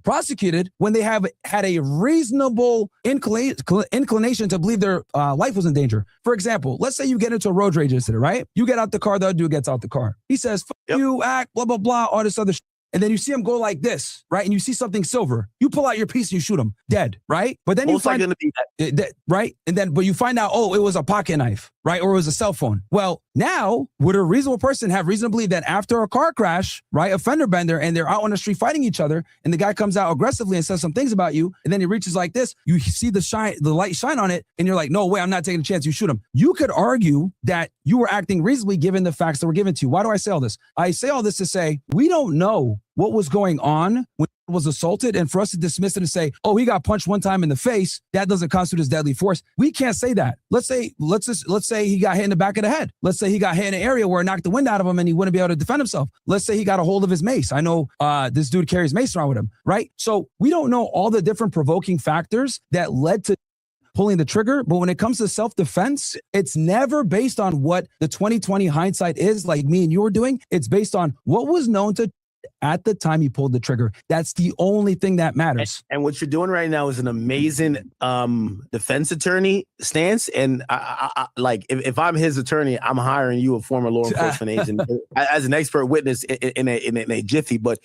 S5: prosecuted when they have had a reasonable inclination to believe their life was in danger. For example, let's say you get into a road rage incident, right? You get out the car, the other dude gets out the car. He says, "Fuck you, act, blah, blah, blah, all this other shit." And then you see him go like this, right? And you see something silver. You pull out your piece and you shoot him dead, right? But then you find right? And then, but you find out, it was a pocket knife, right? Or it was a cell phone. Well, now would a reasonable person have reason to believe that after a car crash, right? A fender bender, and they're out on the street fighting each other, and the guy comes out aggressively and says some things about you, and then he reaches like this, you see the light shine on it, and you're like, no way, I'm not taking a chance. You shoot him. You could argue that you were acting reasonably given the facts that were given to you. Why do I say all this? I say all this to say, we don't know what was going on when he was assaulted, and for us to dismiss it and say, he got punched one time in the face, that doesn't constitute as deadly force. We can't say that. Let's say he got hit in the back of the head. Let's say he got hit in an area where it knocked the wind out of him and he wouldn't be able to defend himself. Let's say he got a hold of his mace. I know this dude carries mace around with him, right? So we don't know all the different provoking factors that led to pulling the trigger. But when it comes to self-defense, it's never based on what the 2020 hindsight is, like me and you were doing. It's based on what was known to at the time he pulled the trigger. That's the only thing that matters.
S4: And what you're doing right now is an amazing defense attorney stance. And I like, if I'm his attorney, I'm hiring you, a former law enforcement agent, as an expert witness in a jiffy. But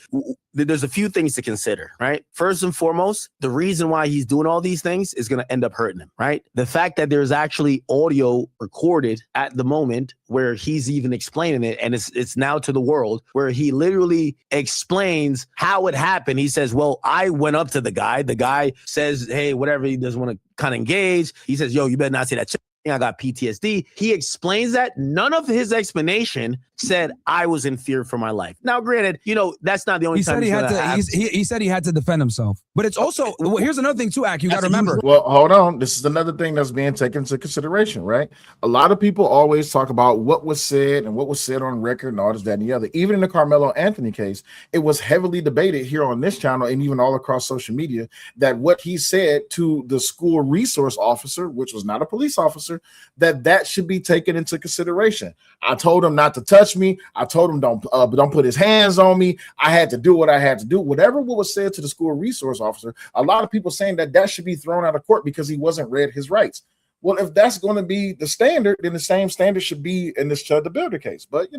S4: there's a few things to consider, right? First and foremost, the reason why he's doing all these things is going to end up hurting him, right? The fact that there's actually audio recorded at the moment where he's even explaining it, and it's now to the world, where he literally explains how it happened. He says, well, I went up to the guy. The guy says, hey, whatever, he doesn't want to kind of engage. He says, yo, you better not say that shit. I got PTSD. He explains that. None of his explanation said I was in fear for my life. Now, granted, that's not the only time
S5: he said he had to defend himself. But it's also, well, here's another thing too, Ak, you got to remember.
S3: Well, hold on. This is another thing that's being taken into consideration, right? A lot of people always talk about what was said and what was said on record and all this, that, and the other. Even in the Karmelo Anthony case, it was heavily debated here on this channel and even all across social media that what he said to the school resource officer, which was not a police officer, that should be taken into consideration. I told him not to touch me. I told him don't put his hands on me. I had to do what I had to do. Whatever what was said to the school resource officer, a lot of people saying that should be thrown out of court because he wasn't read his rights. Well, if that's going to be the standard, then the same standard should be in this Chud the Builder case. But,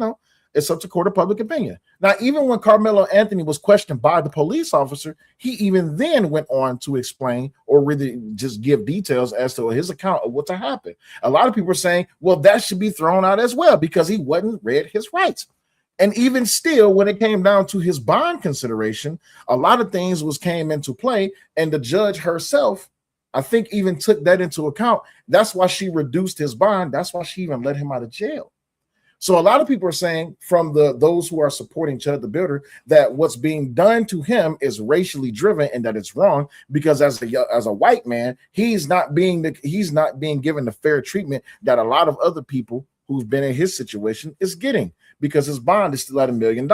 S3: it's up to court of public opinion. Now, even when Karmelo Anthony was questioned by the police officer, he even then went on to explain or really just give details as to his account of what happened. A lot of people are saying, well, that should be thrown out as well because he wasn't read his rights. And even still, when it came down to his bond consideration, a lot of things came into play, and the judge herself, I think, even took that into account. That's why she reduced his bond. That's why she even let him out of jail. So a lot of people are saying from those who are supporting Chud the Builder that what's being done to him is racially driven and that it's wrong because as a white man, he's not being given the fair treatment that a lot of other people who've been in his situation is getting because his bond is still at $1 million.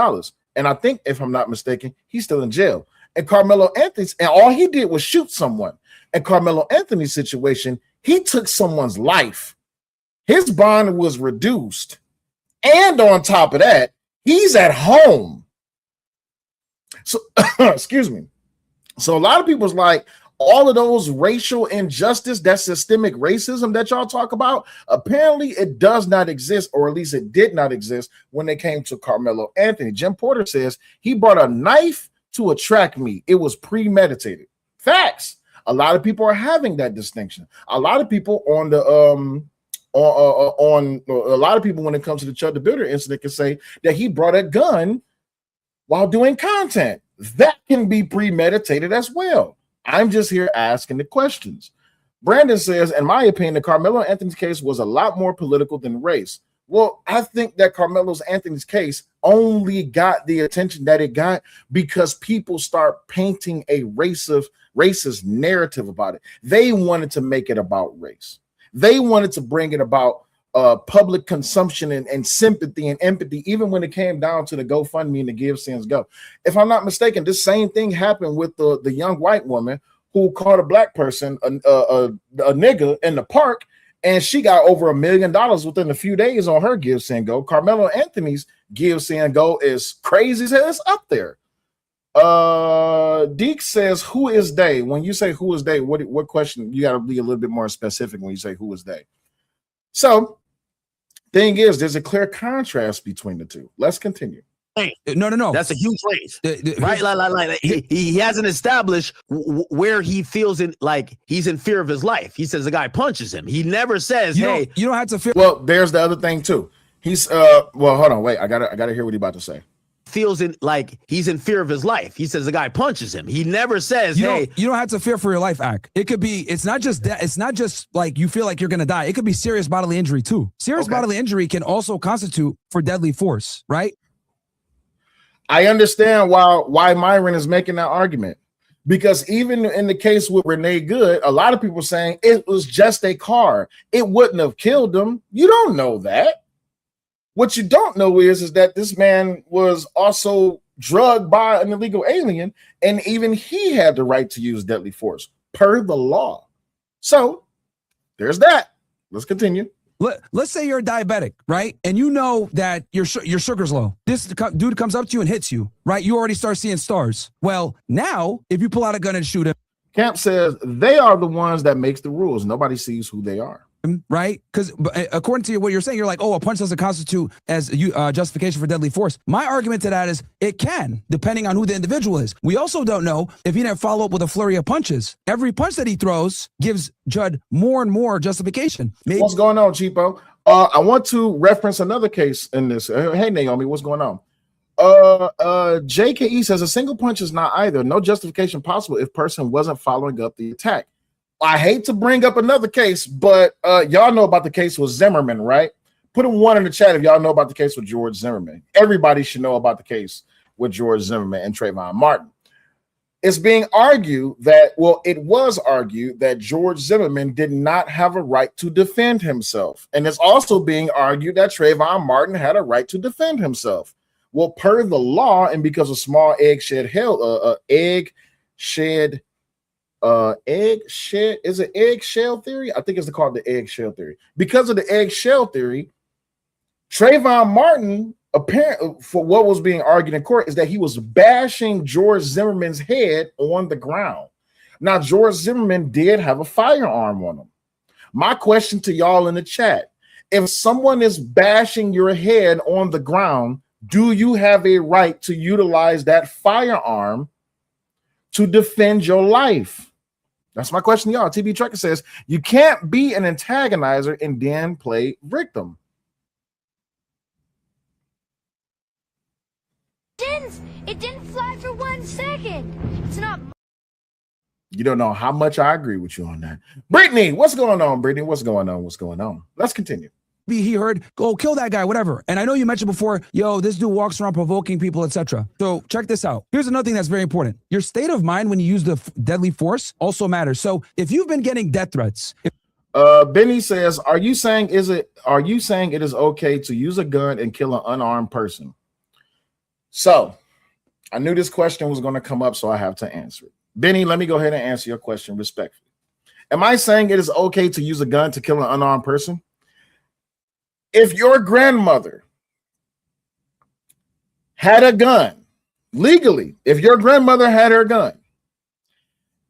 S3: And I think, if I'm not mistaken, he's still in jail. And Karmelo Anthony, and all he did was shoot someone. And Karmelo Anthony's situation, he took someone's life. His bond was reduced. And on top of that, he's at home. So, excuse me. So a lot of people's like, all of those racial injustice, that systemic racism that y'all talk about, apparently it does not exist, or at least it did not exist when it came to Karmelo Anthony. Jim Porter says he brought a knife to a track meet. It was premeditated. Facts. A lot of people are having that distinction. A lot of people on the a lot of people when it comes to the Chud the Builder incident can say that he brought a gun while doing content. That can be premeditated as well. I'm just here asking the questions. Brandon says, in my opinion, the Karmelo Anthony's case was a lot more political than race. Well, I think that Karmelo Anthony's case only got the attention that it got because people start painting a racist narrative about it. They wanted to make it about race. They wanted to bring it about public consumption and sympathy and empathy, even when it came down to the GoFundMe and the Give Sins Go. If I'm not mistaken, this same thing happened with the young white woman who called a black person a nigga in the park, and she got over $1 million within a few days on her Give Sin Go. Karmelo Anthony's Give Sin Go is crazy as hell. It's up there. Deke says, who is they? When you say who is they, what question? You got to be a little bit more specific when you say who is they. So, thing is, there's a clear contrast between the two. Let's continue.
S5: No.
S4: That's a huge range, right? Like he hasn't established where he feels he's in fear of his life. He says the guy punches him. He never says, "Hey,
S5: you don't have to fear."
S3: Well, there's the other thing too. He's well, hold on, wait. I gotta hear what he's about to say.
S4: Feels he's in fear of his life. He says the guy punches him. He never says,
S5: you don't have to fear for your life, Ak. It could be, it's not just that, it's not just like you feel like you're gonna die. It could be serious bodily injury too. Serious bodily injury can also constitute for deadly force, right?
S3: I understand why Myron is making that argument. Because even in the case with Renee Good, a lot of people are saying it was just a car. It wouldn't have killed him. You don't know that. What you don't know is that this man was also drugged by an illegal alien, and even he had the right to use deadly force per the law. So There's that. Let's continue.
S5: Let's say you're a diabetic, right? And you know that your sugar's low. This dude comes up to you and hits you, right? You already start seeing stars. Well, now, if you pull out a gun and shoot him.
S3: Camp says they are the ones that makes the rules. Nobody sees who they are.
S5: Right? Because according to what you're saying, you're like, oh, a punch doesn't constitute as justification for deadly force. My argument to that is it can, depending on who the individual is. We also don't know if he didn't follow up with a flurry of punches. Every punch that he throws gives Chud more and more justification. Maybe.
S3: What's going on, Cheapo? I want to reference another case in this. Hey, Naomi, what's going on? JKE says a single punch is not either. No justification possible if person wasn't following up the attack. I hate to bring up another case, but y'all know about the case with Zimmerman, right? Put a 1 in the chat if y'all know about the case with George Zimmerman. Everybody should know about the case with George Zimmerman and Trayvon Martin. It's being argued that, well, it was argued that George Zimmerman did not have a right to defend himself. And it's also being argued that Trayvon Martin had a right to defend himself. Well, per the law, and because of small eggshell is it eggshell theory? I think it's called the eggshell theory. Because of the eggshell theory, Trayvon Martin, apparently, for what was being argued in court, is that he was bashing George Zimmerman's head on the ground. Now, George Zimmerman did have a firearm on him. My question to y'all in the chat: if someone is bashing your head on the ground, do you have a right to utilize that firearm to defend your life? That's my question to y'all. TB Trucker says you can't be an antagonizer and then play victim.
S7: It didn't fly for 1 second. It's not.
S3: You don't know how much I agree with you on that. Brittany, what's going on, Brittany? What's going on? What's going on? Let's continue.
S5: He heard, go kill that guy, whatever. And I know you mentioned before, yo, this dude walks around provoking people, etc. So check this out. Here's another thing that's very important. Your state of mind when you use the deadly force also matters. So if you've been getting death threats.
S3: Benny says, are you saying it is okay to use a gun and kill an unarmed person? So I knew this question was going to come up, so I have to answer it. Benny, let me go ahead and answer your question respectfully. Am I saying it is okay to use a gun to kill an unarmed person? If your grandmother had a gun legally, if your grandmother had her gun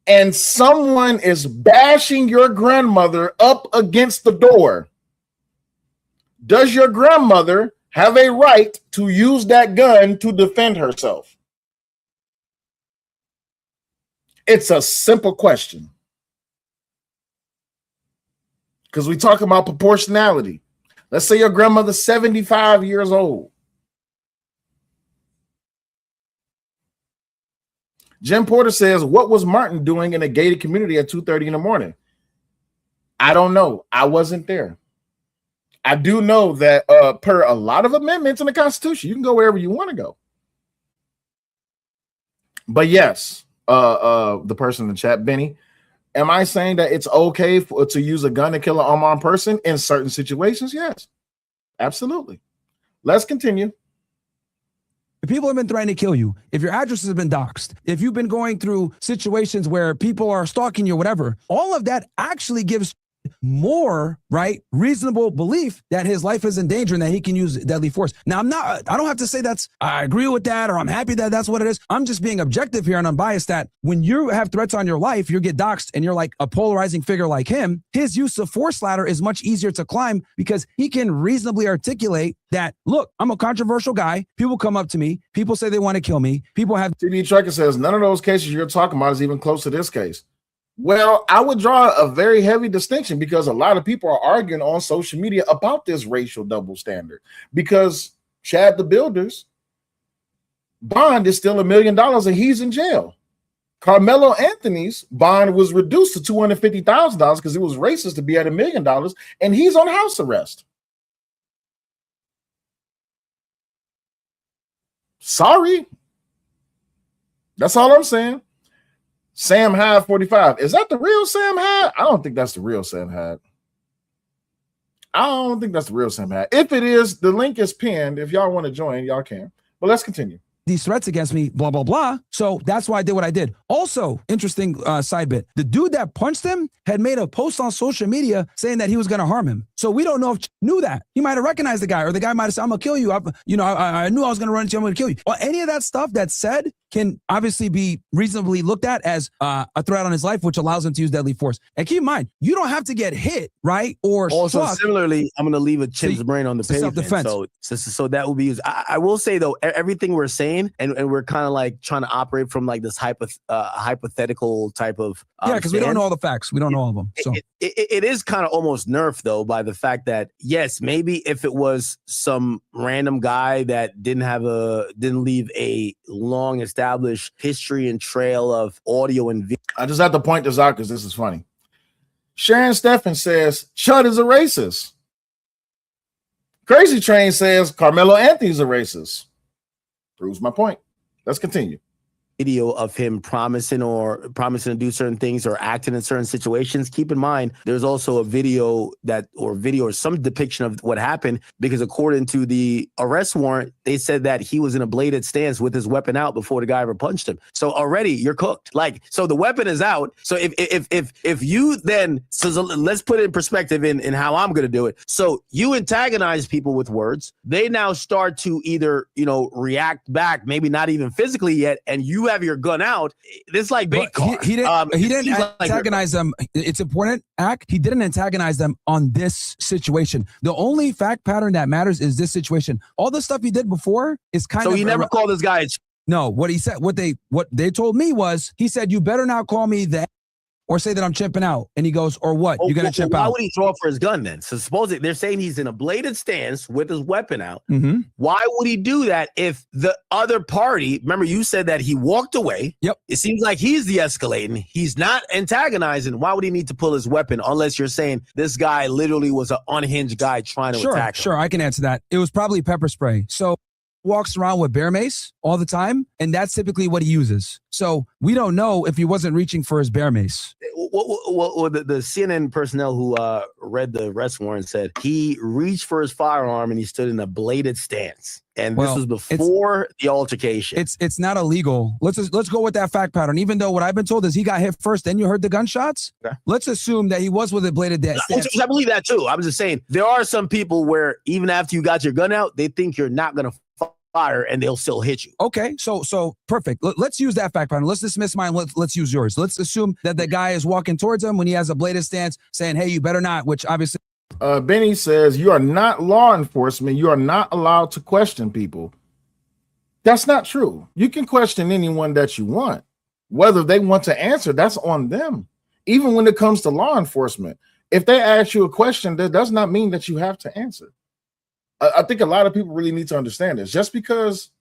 S3: and someone is bashing your grandmother up against the door, does your grandmother have a right to use that gun to defend herself? It's a simple question. Because we talk about proportionality. Let's say your grandmother's 75 years old. Jim Porter says, what was Martin doing in a gated community at 2:30 in the morning? I don't know. I wasn't there. I do know that per a lot of amendments in the Constitution, you can go wherever you want to go. But yes, the person in the chat, Benny, am I saying that it's okay to use a gun to kill an unarmed person in certain situations? Yes, absolutely. Let's continue.
S5: If people have been threatening to kill you, if your address has been doxxed, if you've been going through situations where people are stalking you, whatever, all of that actually gives more, right, reasonable belief that his life is in danger and that he can use deadly force. Now, I don't have to say I agree with that or I'm happy that that's what it is. I'm just being objective here and unbiased that when you have threats on your life, you get doxxed and you're like a polarizing figure like him, his use of force ladder is much easier to climb because he can reasonably articulate that, look, I'm a controversial guy. People come up to me. People say they want to kill me. People have.
S3: TV Trucker says none of those cases you're talking about is even close to this case. Well, I would draw a very heavy distinction because a lot of people are arguing on social media about this racial double standard because Chud the Builder's bond is still $1 million and he's in jail. Karmelo Anthony's bond was reduced to $250,000 because it was racist to be at $1 million and he's on house arrest. Sorry. That's all I'm saying. Sam Hyde 45. Is that the real Sam Hyde? I don't think that's the real Sam Hyde. I don't think that's the real Sam Hyde. If it is, the link is pinned. If y'all want to join, y'all can. But let's continue.
S5: these threats against me, blah, blah, blah. So that's why I did what I did. Also, interesting side bit. The dude that punched him had made a post on social media saying that he was going to harm him. So we don't know if Chud knew that. He might have recognized the guy, or the guy might have said, I'm going to kill you. I knew I was going to run into you. I'm going to kill you. Well, any of that stuff that's said can obviously be reasonably looked at as a threat on his life, which allows him to use deadly force. And keep in mind, you don't have to get hit, right? Or
S4: also
S5: struck.
S4: Similarly, I'm going to leave a chip's brain on the pavement.
S5: Self-defense.
S4: So that will be used. I will say though, everything we're saying, and we're kind of like trying to operate from like this hypothetical type of
S5: because we don't know all the facts. We don't know all of them. So
S4: it is kind of almost nerfed though by the fact that yes, maybe if it was some random guy that didn't leave a long established history and trail of audio and video.
S3: I just have to point this out because this is funny. Sharon Steffen says Chud is a racist. Crazy Train says Karmelo Anthony is a racist. Proves my point. Let's continue.
S4: Video of him promising to do certain things or acting in certain situations. Keep in mind, there's also a video or some depiction of what happened, because according to the arrest warrant, they said that he was in a bladed stance with his weapon out before the guy ever punched him. So already you're cooked. Like, so the weapon is out. So if you then, so let's put it in perspective in how I'm going to do it. So you antagonize people with words. They now start to either, react back, maybe not even physically yet, and you have your gun out. It's like bait car.
S5: He didn't antagonize them. It's important, he didn't antagonize them on this situation. The only fact pattern that matters is this situation. All the stuff he did before is kind of.
S4: So he never called this guy.
S5: No, what he said, what they told me was, he said, you better not call me that or say that I'm chipping out. And he goes, or what? You're going to chip out.
S4: Why would he throw up for his gun then? So supposedly they're saying he's in a bladed stance with his weapon out.
S5: Mm-hmm.
S4: Why would he do that if the other party, remember you said that he walked away.
S5: Yep.
S4: It seems like he's de-escalating. He's not antagonizing. Why would he need to pull his weapon unless you're saying this guy literally was an unhinged guy trying to attack him?
S5: Sure, I can answer that. It was probably pepper spray. So walks around with bear mace all the time, and that's typically what he uses. So we don't know if he wasn't reaching for his bear mace.
S4: Well, the CNN personnel who read the arrest warrant said he reached for his firearm and he stood in a bladed stance. And this was before the altercation.
S5: It's not illegal. Let's go with that fact pattern. Even though what I've been told is he got hit first, then you heard the gunshots. Okay. Let's assume that he was with a bladed stance.
S4: I believe that too. I'm just saying there are some people where even after you got your gun out, they think you're not going to fire and they'll still hit you.
S5: Okay, so perfect. Let's use that fact pattern. Let's dismiss mine. Let's use yours. Let's assume that the guy is walking towards him when he has a bladed stance, saying, "Hey, you better not." Which obviously,
S3: Benny says you are not law enforcement. You are not allowed to question people. That's not true. You can question anyone that you want. Whether they want to answer, that's on them. Even when it comes to law enforcement, if they ask you a question, that does not mean that you have to answer. I think a lot of people really need to understand this. Just because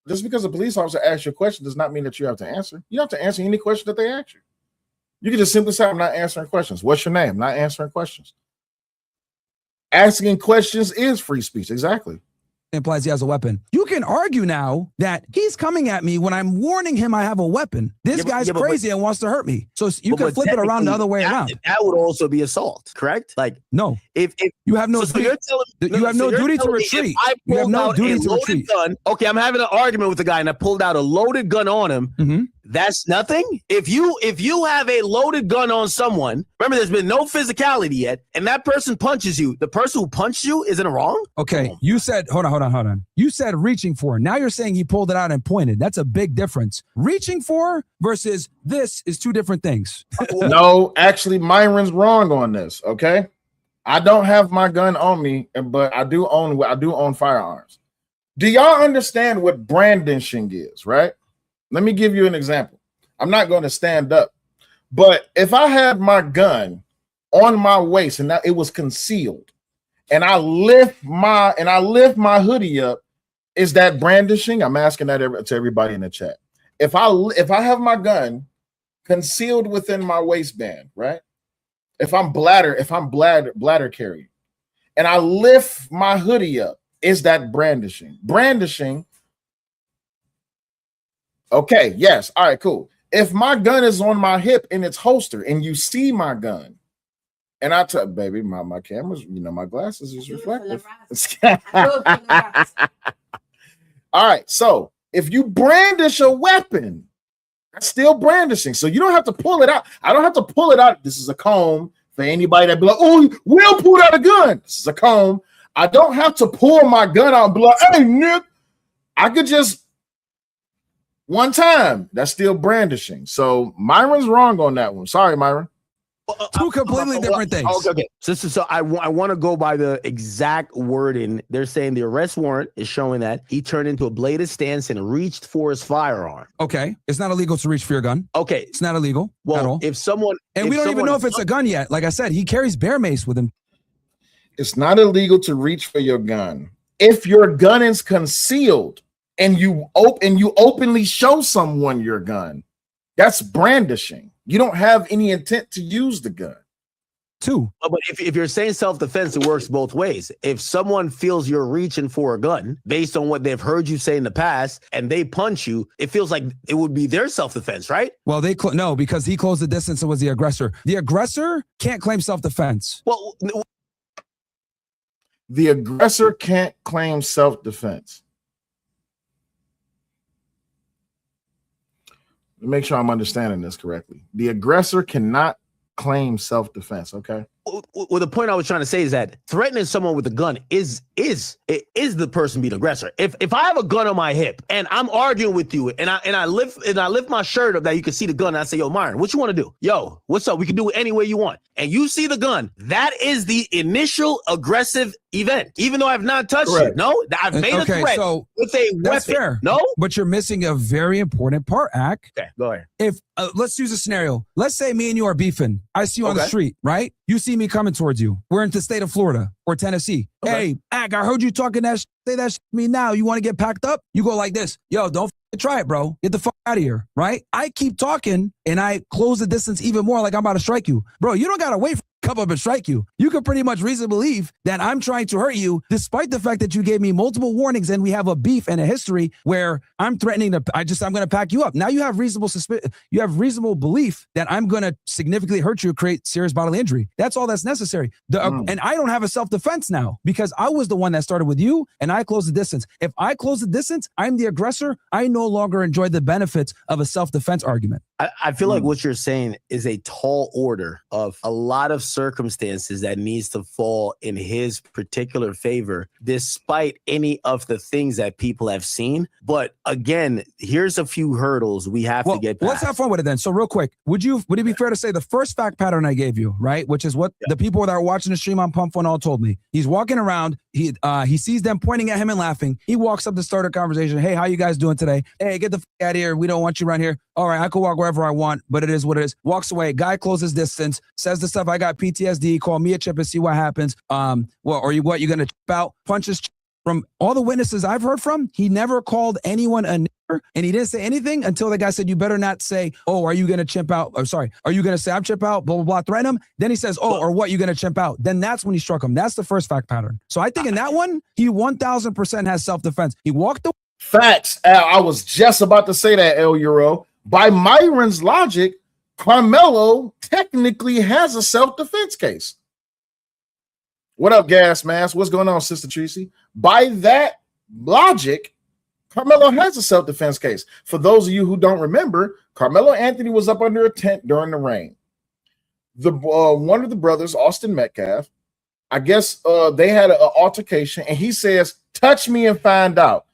S3: a police officer asks you a question does not mean that you have to answer. You don't have to answer any question that they ask you. You can just simply say, I'm not answering questions. What's your name? I'm not answering questions. Asking questions is free speech. Exactly.
S5: Implies he has a weapon. You can argue now that he's coming at me when I'm warning him I have a weapon. This guy's crazy and wants to hurt me. So you can flip it around the other way around.
S4: That would also be assault, correct? Like,
S5: no.
S4: If
S5: you have no,
S4: duty
S5: to retreat. You have no duty to retreat.
S4: Gun, okay, I'm having an argument with the guy and I pulled out a loaded gun on him.
S5: Mm-hmm.
S4: That's nothing. If you have a loaded gun on someone, remember there's been no physicality yet, and that person punches you, the person who punched you isn't wrong?
S5: Okay, you said, hold on. You said reaching for. Now you're saying he pulled it out and pointed. That's a big difference. Reaching for versus this is two different things.
S3: No, actually, Myron's wrong on this, okay? I don't have my gun on me, but I do own firearms. Do y'all understand what brandishing is, right? Let me give you an example. I'm not going to stand up, but if I had my gun on my waist and it was concealed, and I lift my hoodie up, is that brandishing? I'm asking that to everybody in the chat. If I have my gun concealed within my waistband, right? If I'm bladder carrying, and I lift my hoodie up, is that brandishing? Brandishing. Okay, yes. All right, cool. If my gun is on my hip in its holster and you see my gun, and I tell baby, my cameras, my glasses is reflective. All right, so If you brandish a weapon, that's still brandishing. So you don't have to pull it out. I don't have to pull it out. This is a comb for anybody that be like, oh, Will pulled out a gun. This is a comb. I don't have to pull my gun out and be like, hey, Nick. I could just one time. That's still brandishing. So Myron's wrong on that one. Sorry, Myron.
S5: Two completely different things.
S4: Okay. So I want to go by the exact wording. They're saying the arrest warrant is showing that he turned into a bladed stance and reached for his firearm.
S5: Okay. It's not illegal to reach for your gun.
S4: Okay.
S5: It's not illegal at all.
S4: If someone...
S5: And we don't even know if it's a gun yet. Like I said, he carries bear mace with him.
S3: It's not illegal to reach for your gun. If your gun is concealed and you openly show someone your gun, that's brandishing. You don't have any intent to use the gun.
S5: Two.
S4: But if you're saying self-defense, it works both ways. If someone feels you're reaching for a gun based on what they've heard you say in the past and they punch you, it feels like it would be their self-defense, right?
S5: Well, no, because he closed the distance and was the aggressor. The aggressor can't claim self-defense.
S4: Well,
S3: the aggressor can't claim self-defense. Let me make sure I'm understanding this correctly. The aggressor cannot claim self-defense, okay?
S4: Well, the point I was trying to say is that threatening someone with a gun is the person being aggressor. If I have a gun on my hip and I'm arguing with you and I lift my shirt up that you can see the gun and I say, yo, Myron, what you want to do? Yo, what's up? We can do it any way you want. And you see the gun. That is the initial aggressive event, even though I've not touched you. No, I've made a threat with a weapon.
S5: That's fair.
S4: No,
S5: but you're missing a very important part, Ak.
S4: Okay, go ahead.
S5: If let's use a scenario. Let's say me and you are beefing. I see you on the street, right? You see me coming towards you. We're in the state of Florida or Tennessee. Okay. Hey, Ak, I heard you talking that say that to me now. You want to get packed up? You go like this. Yo, don't try it, bro. Get the fuck out of here, right? I keep talking and I close the distance even more like I'm about to strike you. Bro, you don't got to wait for come up and strike you. You can pretty much reasonably believe that I'm trying to hurt you, despite the fact that you gave me multiple warnings and we have a beef and a history where I'm threatening to, I'm going to pack you up. Now you have reasonable belief that I'm going to significantly hurt you, create serious bodily injury. That's all that's necessary. And I don't have a self-defense now because I was the one that started with you and I closed the distance. If I close the distance, I'm the aggressor. I no longer enjoy the benefits of a self-defense argument.
S4: I feel like what you're saying is a tall order of a lot of circumstances that needs to fall in his particular favor, despite any of the things that people have seen. But again, here's a few hurdles we have to get past.
S5: Let's have fun with it then. So real quick, would it be fair to say the first fact pattern I gave you, right? Which is what the people that are watching the stream on Pump One all told me. He's walking around. He sees them pointing at him and laughing. He walks up to start a conversation. Hey, how you guys doing today? Hey, get the fuck out of here. We don't want you around here. All right, I can walk wherever I want, but it is what it is. Walks away. Guy closes distance. Says the stuff. I got PTSD. Call me a chip and see what happens. You're gonna chip out? Punches. From all the witnesses I've heard from, he never called anyone a nigger, and he didn't say anything until the guy said, you better not say, oh, are you going to chimp out? Or sorry, are you going to say I'm chimp out? Blah, blah, blah, threaten him. Then he says, oh, or what, you going to chimp out? Then that's when he struck him. That's the first fact pattern. So I think in that one, he 1000% has self-defense. He walked away.
S3: Facts. I was just about to say that, El Euro. By Myron's logic, Karmelo technically has a self-defense case. What up, Gas Mask? What's going on, Sister Tracy? By that logic, Karmelo has a self-defense case. For those of you who don't remember, Karmelo Anthony was up under a tent during the rain. One of the brothers, Austin Metcalf, I guess they had an altercation, and he says, touch me and find out.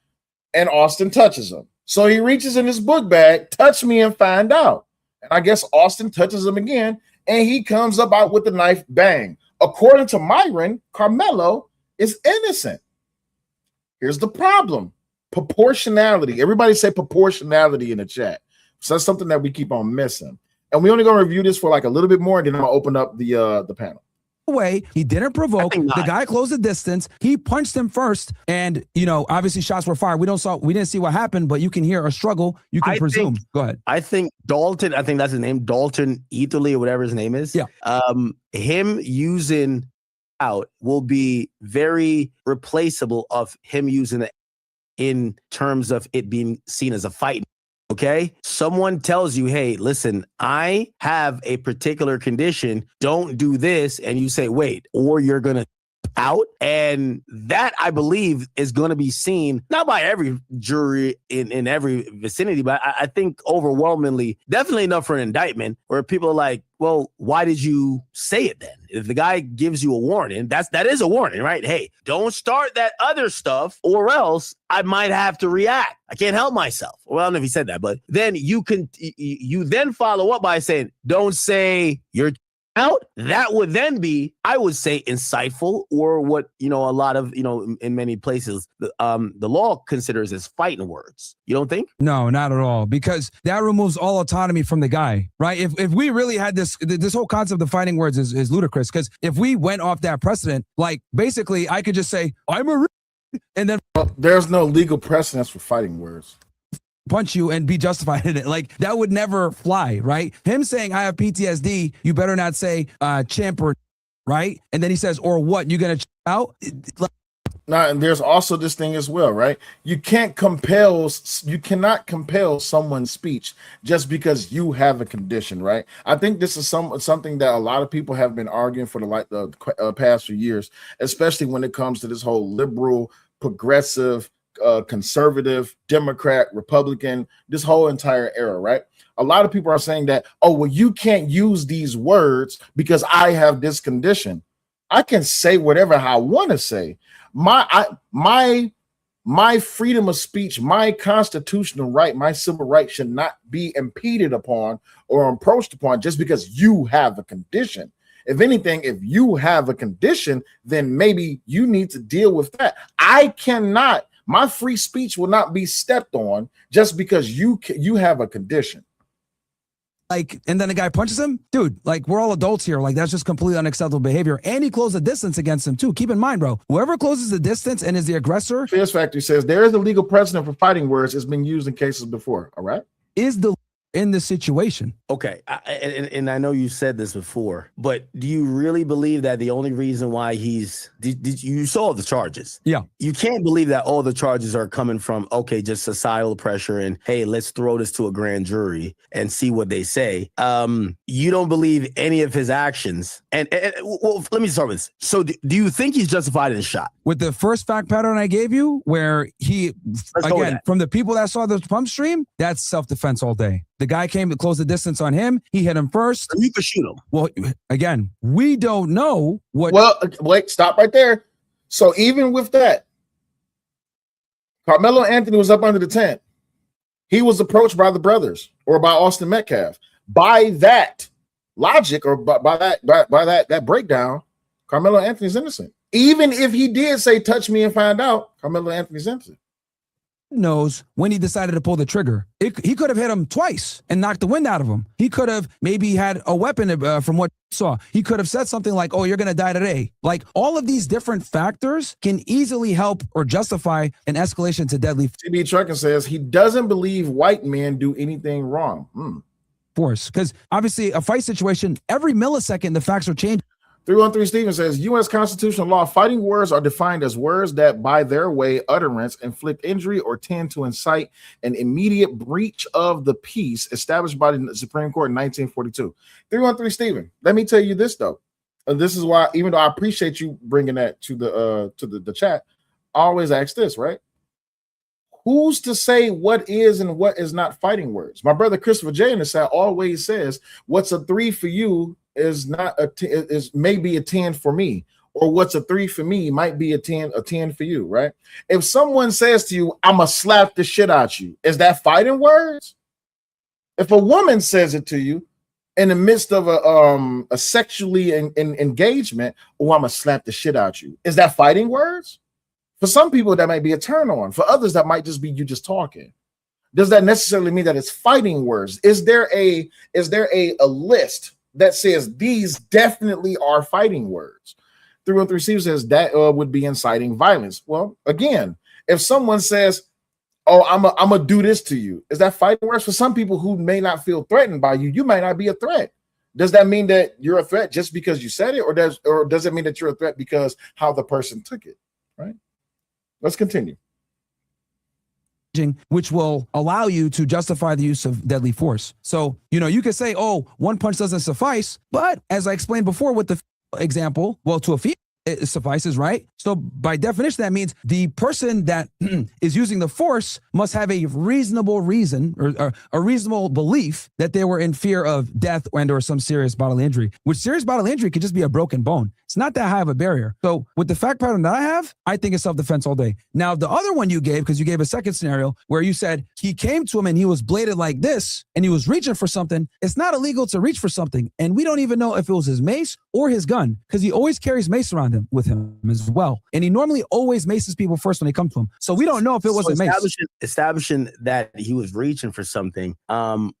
S3: And Austin touches him. So he reaches in his book bag, touch me and find out. And I guess Austin touches him again, and he comes up out with the knife, bang. According to Myron, Karmelo is innocent. Here's the problem. Proportionality. Everybody say proportionality in the chat. So that's something that we keep on missing. And we're only going to review this for like a little bit more, and then I'm going to open up the panel.
S5: Way he didn't provoke. The guy closed the distance. He punched him first, and obviously shots were fired. We didn't see what happened, but you can hear a struggle. You can presume. Go ahead.
S4: I think Dalton. I think that's his name, Dalton Italy or whatever his name is.
S5: Yeah.
S4: Him using out will be very replaceable of him using it in terms of it being seen as a fight. Okay, someone tells you, hey, listen, I have a particular condition. Don't do this. And you say, wait, or you're going to out. And that, I believe, is going to be seen, not by every jury in every vicinity, but I think overwhelmingly, definitely enough for an indictment where people are like, well, why did you say it then? If the guy gives you a warning, that is a warning, right? Hey, don't start that other stuff or else I might have to react. I can't help myself. Well, I don't know if he said that, but then you then follow up by saying, don't say you're out. That would then be, I would say, insightful, or what, a lot of, in many places, the law considers as fighting words. You don't think?
S5: No, not at all, because that removes all autonomy from the guy, right? If we really had this whole concept of fighting words is ludicrous, because if we went off that precedent, like basically I could just say, I'm a and then
S3: there's no legal precedence for fighting words.
S5: Punch you and be justified in it. Like, that would never fly, right? Him saying, I have PTSD, you better not say chimp or, right? And then he says, or what? You gonna out?
S3: Now, and there's also this thing as well, right? You cannot compel someone's speech just because you have a condition, right? I think this is something that a lot of people have been arguing for the past few years, especially when it comes to this whole liberal, progressive, conservative, Democrat, Republican, this whole entire era, right? A lot of people are saying that, oh, well, you can't use these words because I have this condition. I can say whatever I want to say. My freedom of speech, my constitutional right, my civil right should not be impeded upon or approached upon just because you have a condition. If anything, if you have a condition, then maybe you need to deal with that. My free speech will not be stepped on just because you have a condition.
S5: Like, and then the guy punches him, dude, like, we're all adults here. Like, that's just completely unacceptable behavior. And he closed the distance against him too. Keep in mind, bro, whoever closes the distance and is the aggressor.
S3: Fears Factory says there is a legal precedent for fighting words. It's been used in cases before. All right.
S5: Is the in this situation.
S4: Okay. And I know you said this before, but do you really believe that the only reason why did you saw the charges?
S5: Yeah.
S4: You can't believe that all the charges are coming from, okay, just societal pressure and, hey, let's throw this to a grand jury and see what they say. You don't believe any of his actions. And well, let me start with this. So do you think he's justified in his shot?
S5: With the first fact pattern I gave you, where he, again, from the people that saw the pump stream, that's self-defense all day. The guy came to close the distance on him. He hit him first.
S4: You could shoot him.
S5: Well, again, we don't know what.
S3: Well, wait, stop right there. So even with that, Karmelo Anthony was up under the tent. He was approached by the brothers or by Austin Metcalf. By that logic, or by that breakdown, Karmelo Anthony's innocent. Even if he did say touch me and find out, Karmelo Anthony's innocent.
S5: Knows when he decided to pull the trigger. He could have hit him twice and knocked the wind out of him. He could have maybe had a weapon from what he saw. He could have said something like, oh, you're going to die today. Like, all of these different factors can easily help or justify an escalation to deadly
S3: TB Truckin says he doesn't believe white men do anything wrong.
S5: Force. Because obviously a fight situation, every millisecond, the facts are changing.
S3: 313 Steven says U.S. constitutional law, fighting words are defined as words that by their way utterance inflict injury or tend to incite an immediate breach of the peace established by the Supreme Court in 1942. 313 Steven, let me tell you this though. This is why, even though I appreciate you bringing that to the chat, I always ask this, right? Who's to say what is and what is not fighting words? My brother Christopher J in the chat always says, what's a 3 for you is not is maybe a 10 for me, or what's a 3 for me might be a 10 for you, right? If someone says to you, I'ma slap the shit out you, is that fighting words? If a woman says it to you in the midst of a sexually engagement, oh, I'ma slap the shit out you, is that fighting words? For some people that might be a turn on, for others that might just be you just talking. Does that necessarily mean that it's fighting words? Is there a list that says these definitely are fighting words? 313 says that would be inciting violence. Well, again, if someone says, oh, I'm a do this to you, is that fighting words? For some people who may not feel threatened by you, you might not be a threat. Does that mean that you're a threat just because you said it, or does it mean that you're a threat because how the person took it, right? Let's continue.
S5: Which will allow you to justify the use of deadly force. So, you could say, oh, one punch doesn't suffice. But as I explained before with the example, well, to a female, it suffices, right? So by definition, that means the person that is using the force must have a reasonable reason or a reasonable belief that they were in fear of death and or some serious bodily injury, which serious bodily injury could just be a broken bone. It's not that high of a barrier. So with the fact pattern that I have, I think it's self-defense all day. Now, the other one you gave, because you gave a second scenario where you said he came to him and he was bladed like this and he was reaching for something. It's not illegal to reach for something. And we don't even know if it was his mace or his gun, because he always carries mace around him with him as well. And he normally always maces people first when they come to him. So we don't know if it was a mace.
S4: Establishing that he was reaching for something,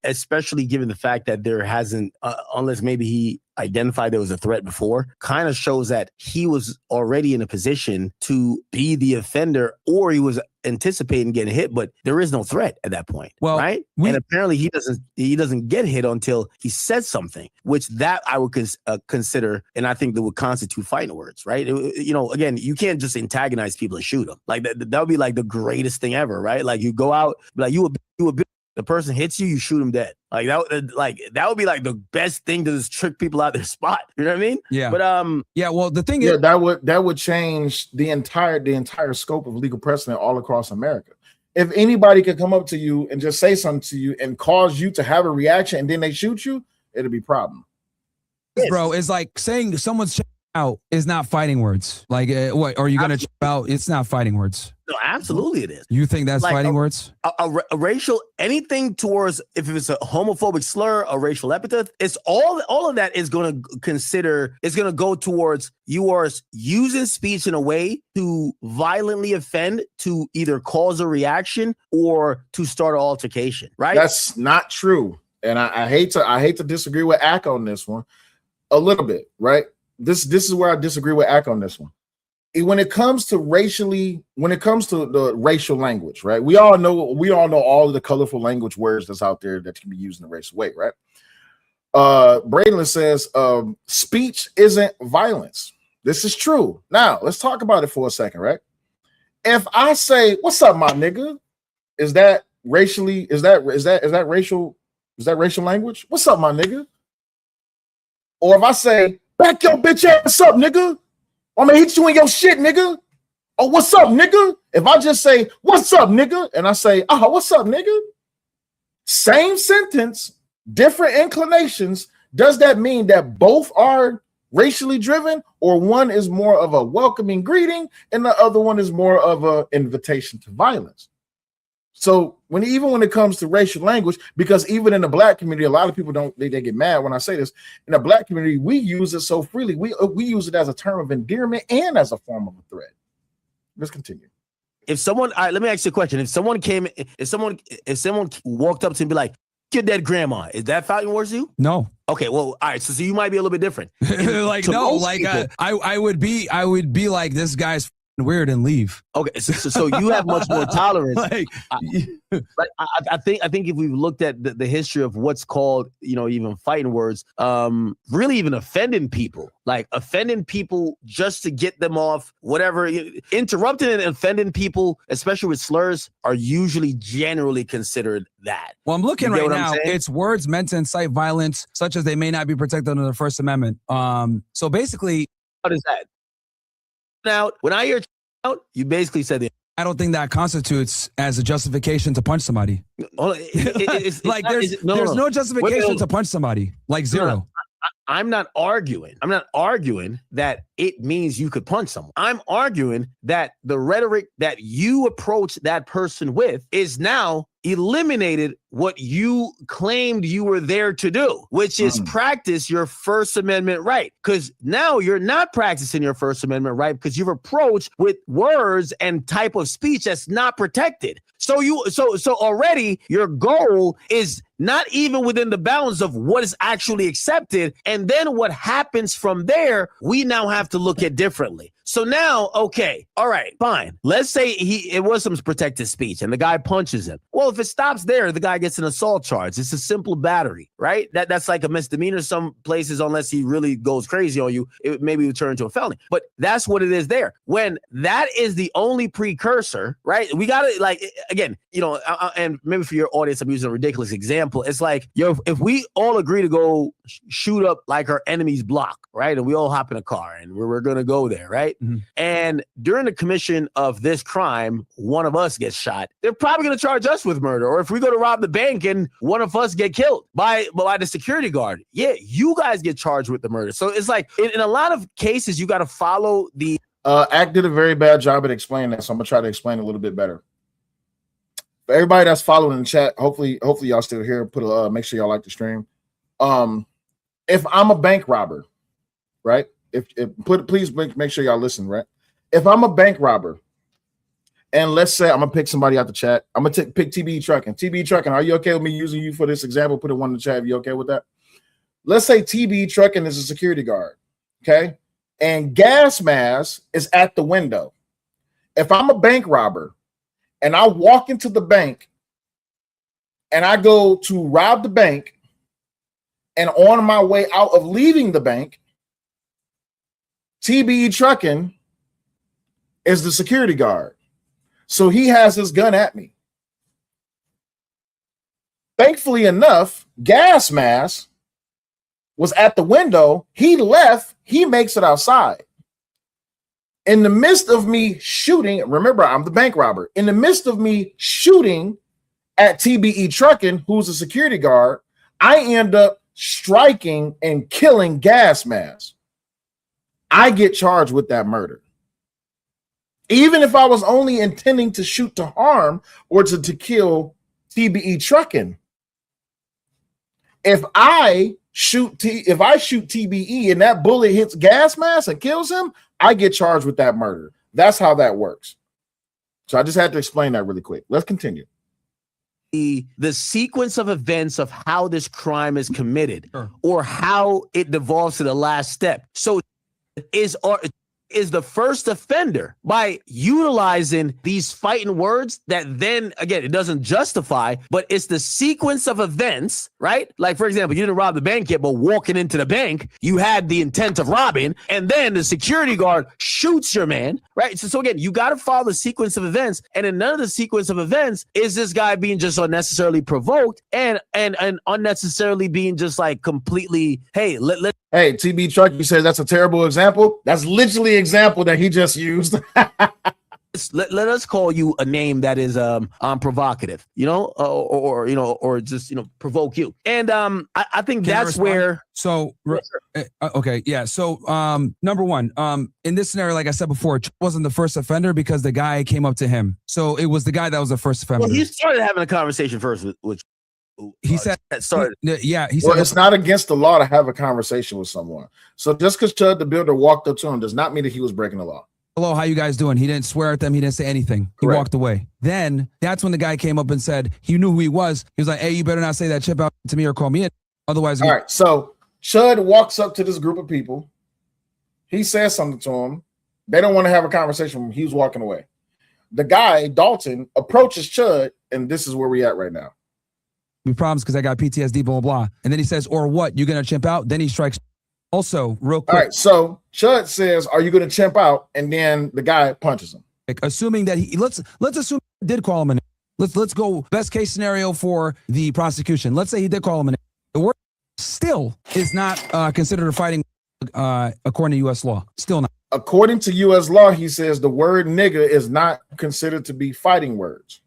S4: especially given the fact that there hasn't, unless maybe he identified there was a threat before, kind of shows that he was already in a position to be the offender, or he was anticipating getting hit, but there is no threat at that point. Well, right? And apparently he doesn't get hit until he says something, which that I would consider, and I think that would constitute fighting words, right? Again, you can't just antagonize people and shoot them. Like that would be like the greatest thing ever, right? Like you go out, like you a the person hits you, you shoot him dead. Like that would be like the best thing to just trick people out their spot. You know what I mean?
S5: Yeah.
S4: But
S5: well, the thing is
S3: that would change the entire scope of legal precedent all across America. If anybody could come up to you and just say something to you and cause you to have a reaction and then they shoot you, it'll be a problem.
S5: Bro, it's like saying someone's out is not fighting words. Like what? Are you gonna chip out? It's not fighing words.
S4: No, absolutely it is.
S5: You think that's like fighting words?
S4: A racial, anything towards, if it's a homophobic slur, a racial epithet, it's all of that is going to go towards you are using speech in a way to violently offend, to either cause a reaction or to start an altercation, right?
S3: That's not true. And I hate to disagree with Ack on this one a little bit, right? This is where I disagree with Ack on this one. When it comes to the racial language, right? We all know all of the colorful language words that's out there that can be used in a racial way, right? Braylon says speech isn't violence. This is true. Now let's talk about it for a second, right? If I say, "What's up, my nigga?" Is that racial language? What's up, my nigga? Or if I say, "Back your bitch ass up, nigga. I'm gonna hit you in your shit, nigga." Oh, what's up, nigga? If I just say, "What's up, nigga?" and I say, "Oh, what's up, nigga?" Same sentence, different inclinations. Does that mean that both are racially driven, or one is more of a welcoming greeting and the other one is more of an invitation to violence? So when it comes to racial language, because even in the Black community, a lot of people they get mad when I say this. In the Black community, we use it so freely. We use it as a term of endearment and as a form of a threat. Let's continue.
S4: If someone, all right, let me ask you a question. If someone walked up to and be like, "Your dead grandma," is that fighting words to you?
S5: No.
S4: Okay, well, all right. So you might be a little bit different.
S5: Like no, like I would be like, this guy's weird and leave.
S4: Okay, so you have much more tolerance. I think if we've looked at the history of what's called, even fighting words, really even offending people just to get them off, whatever, interrupting and offending people, especially with slurs, are usually generally considered that.
S5: Well, I'm looking right now. It's words meant to incite violence, such as they may not be protected under the First Amendment. So basically,
S4: what is that? Now, when I hear out, you basically said that.
S5: I don't think that constitutes as a justification to punch somebody. There's no justification to punch somebody. Like zero. No.
S4: I'm not arguing that it means you could punch someone. I'm arguing that the rhetoric that you approach that person with is now eliminated what you claimed you were there to do, which is practice your First Amendment right. Because now you're not practicing your First Amendment right because you've approached with words and type of speech that's not protected. So already your goal is not even within the bounds of what is actually accepted. And then what happens from there, we now have to look at differently. So now, okay, all right, fine. Let's say it was some protected speech and the guy punches him. Well, if it stops there, the guy gets an assault charge. It's a simple battery, right? That's like a misdemeanor some places, unless he really goes crazy on you, it maybe would turn into a felony. But that's what it is there. When that is the only precursor, right? We got to, like, again, and maybe for your audience, I'm using a ridiculous example. It's like, if we all agree to go shoot up like our enemy's block, right? And we all hop in a car and we're going to go there, right? Mm-hmm. And during the commission of this crime, one of us gets shot. They're probably going to charge us with murder. Or if we go to rob the bank and one of us get killed by the security guard, yeah, you guys get charged with the murder. So it's like in a lot of cases, you got to follow the.
S3: Act did a very bad job at explaining that, so I'm gonna try to explain it a little bit better. For everybody that's following in the chat, hopefully y'all still here. Make sure y'all like the stream. If I'm a bank robber, right? Please make sure y'all listen, right? If I'm a bank robber, and let's say I'm gonna pick somebody out the chat, I'm gonna pick TBE Trucking. TBE Trucking, are you okay with me using you for this example? Put it one in the chat. Are you okay with that? Let's say TBE Trucking is a security guard, okay? And gas mask is at the window. If I'm a bank robber and I walk into the bank and I go to rob the bank, and on my way out of leaving the bank, TBE Trucking is the security guard. So he has his gun at me. Thankfully enough, gas mask was at the window. He left. He makes it outside. In the midst of me shooting, remember, I'm the bank robber. In the midst of me shooting at TBE Trucking, who's a security guard, I end up striking and killing gas mask. I get charged with that murder. Even if I was only intending to shoot to harm or to kill TBE Trucking. If I shoot TBE and that bullet hits gas mask and kills him, I get charged with that murder. That's how that works. So I just had to explain that really quick. Let's continue.
S4: The sequence of events of how this crime is committed, or how it devolves to the last step. So is the first offender by utilizing these fighting words that then, again, it doesn't justify, but it's the sequence of events, right? Like, for example, you didn't rob the bank yet, but walking into the bank, you had the intent of robbing, and then the security guard shoots your man, right? So again, you got to follow the sequence of events, and in none of the sequence of events is this guy being just unnecessarily provoked and unnecessarily being just like completely, hey,
S3: Hey, TB Truck, you said that's a terrible example. That's literally an example that he just used.
S4: let us call you a name that is provocative, or just provoke you. And I think that's where.
S5: So okay, yeah. So number one, in this scenario, like I said before, Chud wasn't the first offender because the guy came up to him. So it was the guy that was the first offender.
S4: Well, he started having a conversation first with
S5: he said
S4: that started.
S5: Yeah, he said,
S3: well, it's not against the law to have a conversation with someone. So just because Chud the Builder walked up to him does not mean that he was breaking the law.
S5: Hello, how you guys doing? He didn't swear at them. He didn't say anything. He walked away. Then that's when the guy came up and said he knew who he was. He was like, "Hey, you better not say that chip out to me or call me in. Otherwise."
S3: All right. So Chud walks up to this group of people. He says something to him. They don't want to have a conversation with him. He's walking away. The guy, Dalton, approaches Chud, and this is where we at right now.
S5: Problems because I got PTSD, blah, blah, blah. And then he says, or what? You going to chimp out? Then he strikes. Also, real quick.
S3: All right. So Chud says, are you going to chimp out? And then the guy punches him.
S5: Assuming that let's assume he did call him a name. Let's go best case scenario for the prosecution. Let's say he did call him a name. The word still is not considered a fighting according to U.S. law. Still not.
S3: According to U.S. law, he says the word nigga is not considered to be fighting words.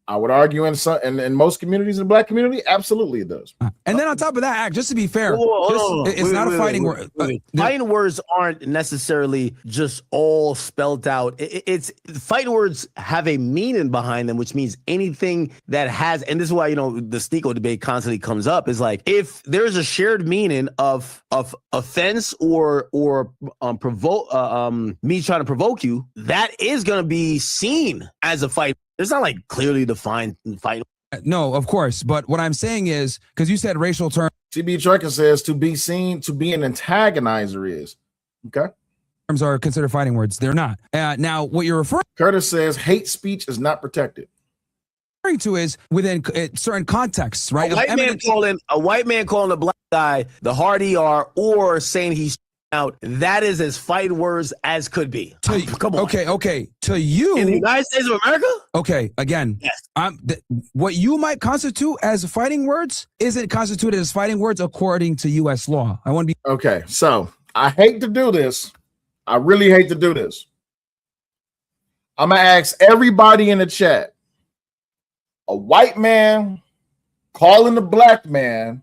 S3: I would argue in most communities, in the black community, absolutely it does.
S5: And then on top of that, just to be fair, it's not a fighting word.
S4: Fighting words aren't necessarily just all spelled out. It's fighting words have a meaning behind them, which means anything that has, and this is why, the Sneeko debate constantly comes up, is like, if there's a shared meaning of offense or provoke, me trying to provoke you, that is going to be seen as a fight. It's not like clearly defined fight.
S5: No, of course. But what I'm saying is, because you said racial term.
S3: TB Trucker says to be seen to be an antagonizer is. Okay.
S5: terms are considered fighting words. They're not. Now, what you're referring
S3: Curtis says hate speech is not protected.
S5: to is within certain contexts, right?
S4: A white man calling a black guy the hard ER or saying he's out, that is as fighting words as could be. Come on.
S5: Okay. To you,
S4: in the United States of America?
S5: Okay, again,
S4: yes.
S5: What you might constitute as fighting words isn't constituted as fighting words according to U.S. law. I want to be
S3: okay. So I hate to do this. I really hate to do this. I'm gonna ask everybody in the chat. A white man calling a black man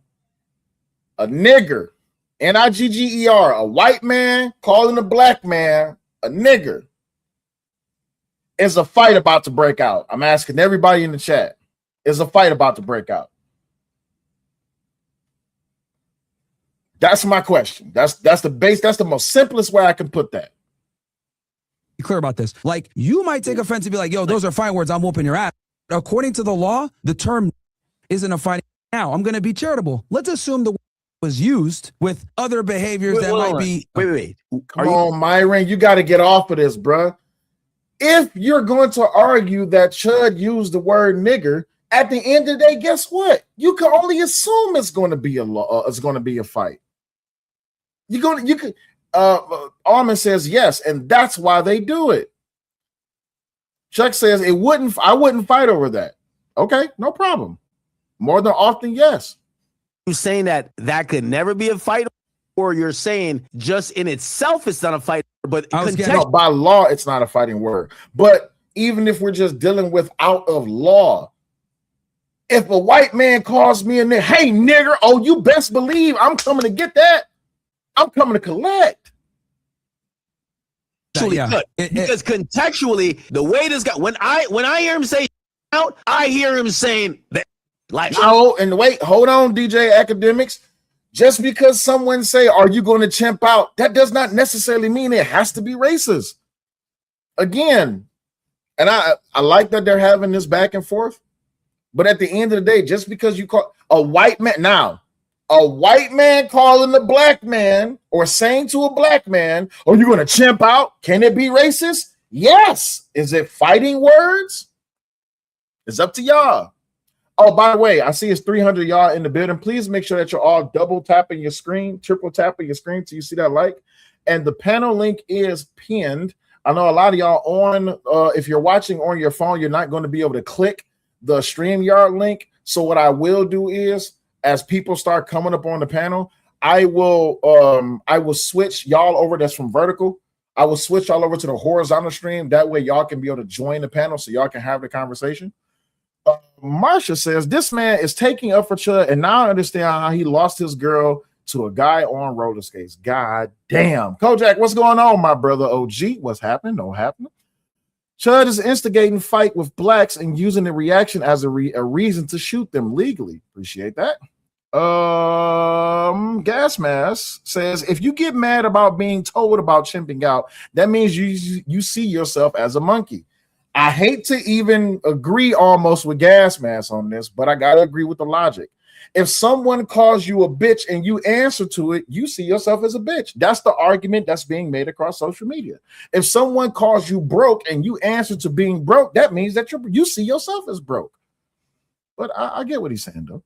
S3: a nigger, N-I-G-G-E-R, a white man calling a black man a nigger. Is a fight about to break out? I'm asking everybody in the chat. Is a fight about to break out? That's my question. That's the base. That's the most simplest way I can put that.
S5: Be clear about this. Like, you might take offense and be like, yo, those are fighting words. I'm whooping your ass. According to the law, the term isn't a fighting. Now, I'm going to be charitable. Let's assume the word was used with other behaviors that might be.
S4: Wait.
S3: Come on, Myron. You got to get off of this, bruh. If you're going to argue that Chud used the word nigger, at the end of the day, guess what? You can only assume it's going to be a it's going to be a fight. Armin says yes, and that's why they do it. Chuck says I wouldn't fight over that. Okay, no problem. More than often, yes.
S4: You saying that could never be a fight, or you're saying just in itself it's not a fight, but
S3: by law it's not a fighting word. But even if we're just dealing with out of law, if a white man calls me a nigger, hey nigger, oh, you best believe I'm coming to get that. I'm coming to collect.
S4: Because contextually, the way this guy, when I hear him say out, I hear him saying that. Like,
S3: no, and wait, hold on, DJ Academics. Just because someone say, "Are you going to chimp out?" that does not necessarily mean it has to be racist. Again, and I like that they're having this back and forth, but at the end of the day, just because you call a white man a white man calling a black man or saying to a black man, "Are you going to chimp out?" Can it be racist? Yes. Is it fighting words? It's up to y'all. Oh, by the way, I see it's 300 y'all in the building. Please make sure that you're all double tapping your screen, triple tapping your screen till you see that like. And the panel link is pinned. I know a lot of y'all on, if you're watching on your phone, you're not going to be able to click the StreamYard link. So what I will do is, as people start coming up on the panel, I will switch y'all over that's from vertical. I will switch y'all over to the horizontal stream. That way y'all can be able to join the panel so y'all can have the conversation. Marsha says, this man is taking up for Chud, and now I understand how he lost his girl to a guy on roller skates. God damn. Kojak, what's going on, my brother OG? What's happening? No happening. Chud is instigating fight with blacks and using the reaction as a reason to shoot them legally. Appreciate that. Gas Mask says, if you get mad about being told about chimping out, that means you see yourself as a monkey. I hate to even agree almost with Gas Mask on this, but I gotta agree with the logic. If someone calls you a bitch and you answer to it, you see yourself as a bitch. That's the argument that's being made across social media. If someone calls you broke and you answer to being broke, that means that you see yourself as broke. But I get what he's saying, though.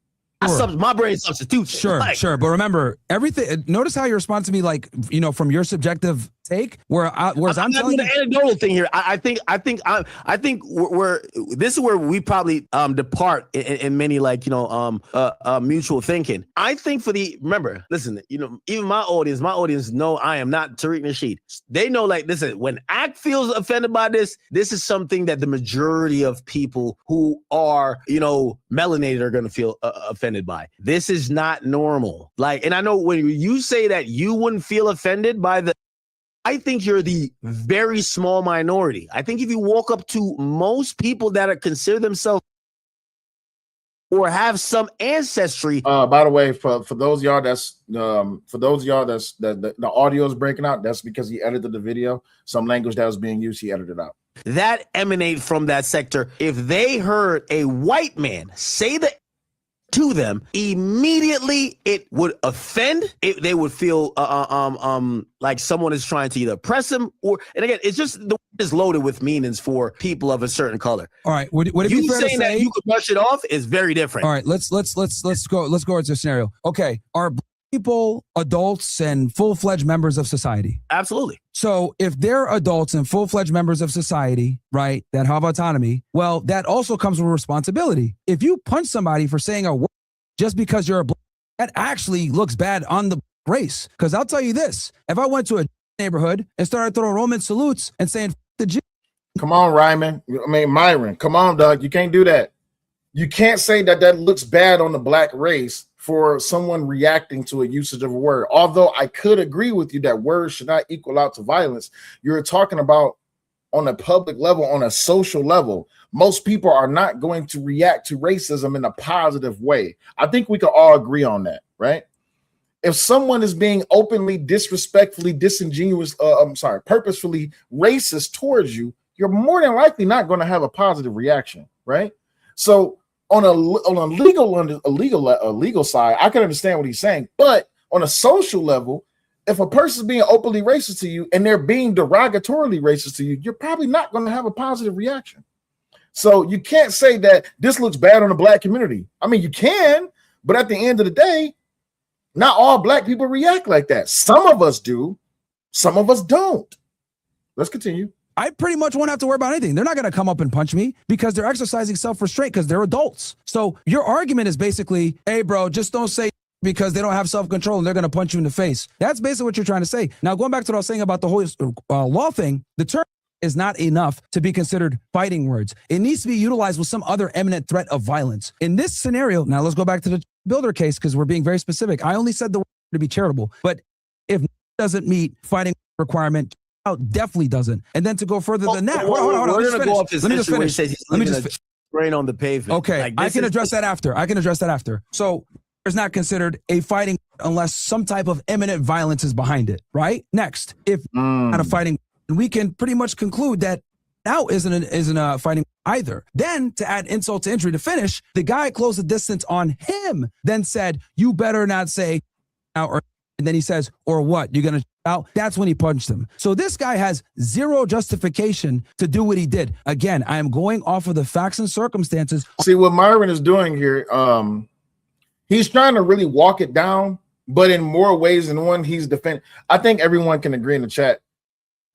S5: Sure.
S4: My brain substitutes.
S5: Sure. But remember, everything. Notice how you respond to me, like, from your subjective take. Whereas I'm telling you
S4: the anecdotal thing here. I think we're this is where we probably depart in many mutual thinking. I think remember, listen, even my audience know I am not Tariq Nasheed. They know, like, listen, when ACT feels offended by this is something that the majority of people who are melanated are going to feel offended by. This is not normal. Like, and I know when you say that you wouldn't feel offended by I think you're the very small minority. I think if you walk up to most people that consider themselves or have some ancestry.
S3: By the way, for those of y'all that the audio is breaking out, that's because he edited the video. Some language that was being used, he edited out.
S4: That emanate from that sector. If they heard a white man say the to them, immediately it would offend. They would feel like someone is trying to either oppress them or, and again, it's just the word is loaded with meanings for people of a certain color.
S5: All right, would it be fair to
S4: saying
S5: say
S4: that you could brush it off is very different.
S5: All right, let's go into a scenario. Okay, are black people adults and full-fledged members of society?
S4: Absolutely.
S5: So if they're adults and full-fledged members of society, right, that have autonomy, well, that also comes with responsibility. If you punch somebody for saying a word just because you're a black, that actually looks bad on the race. Because I'll tell you this, if I went to a neighborhood and started throwing Roman salutes and saying, the Jew.
S3: Come on, Myron. Come on, Doug. You can't do that. You can't say that looks bad on the black race for someone reacting to a usage of a word. Although I could agree with you that words should not equal out to violence. You're talking about on a public level, on a social level. Most people are not going to react to racism in a positive way. I think we can all agree on that, right? If someone is being openly, disrespectfully, purposefully racist towards you, you're more than likely not going to have a positive reaction, right? So on a legal side, I can understand what he's saying, but on a social level, if a person's being openly racist to you and they're being derogatorily racist to you, you're probably not going to have a positive reaction. So you can't say that this looks bad on the black community. I mean, you can, but at the end of the day, not all black people react like that. Some of us do, some of us don't. Let's continue.
S5: I pretty much won't have to worry about anything. They're not going to come up and punch me because they're exercising self-restraint because they're adults. So your argument is basically, hey, bro, just don't say because they don't have self-control and they're going to punch you in the face. That's basically what you're trying to say. Now, going back to what I was saying about the whole law thing, the term is not enough to be considered fighting words. It needs to be utilized with some other imminent threat of violence. In this scenario, now let's go back to the Builder case because we're being very specific. I only said the word to be charitable, but if it doesn't meet fighting requirement, definitely doesn't. And then to go further than that, hold on. Let me just finish. Let me just
S4: rain on the pavement.
S5: Okay, like, I can address that after. So it's not considered a fighting unless some type of imminent violence is behind it, right? Next, if not a fighting, we can pretty much conclude that now isn't a fighting either. Then to add insult to injury to finish, the guy closed the distance on him, then said, "You better not say now," and then he says, "Or what? You're gonna out?" That's when he punched him. So this guy has zero justification to do what he did. Again, I am going off of the facts and circumstances.
S3: See what Myron is doing here. He's trying to really walk it down, but in more ways than one, he's defending. I think everyone can agree in the chat.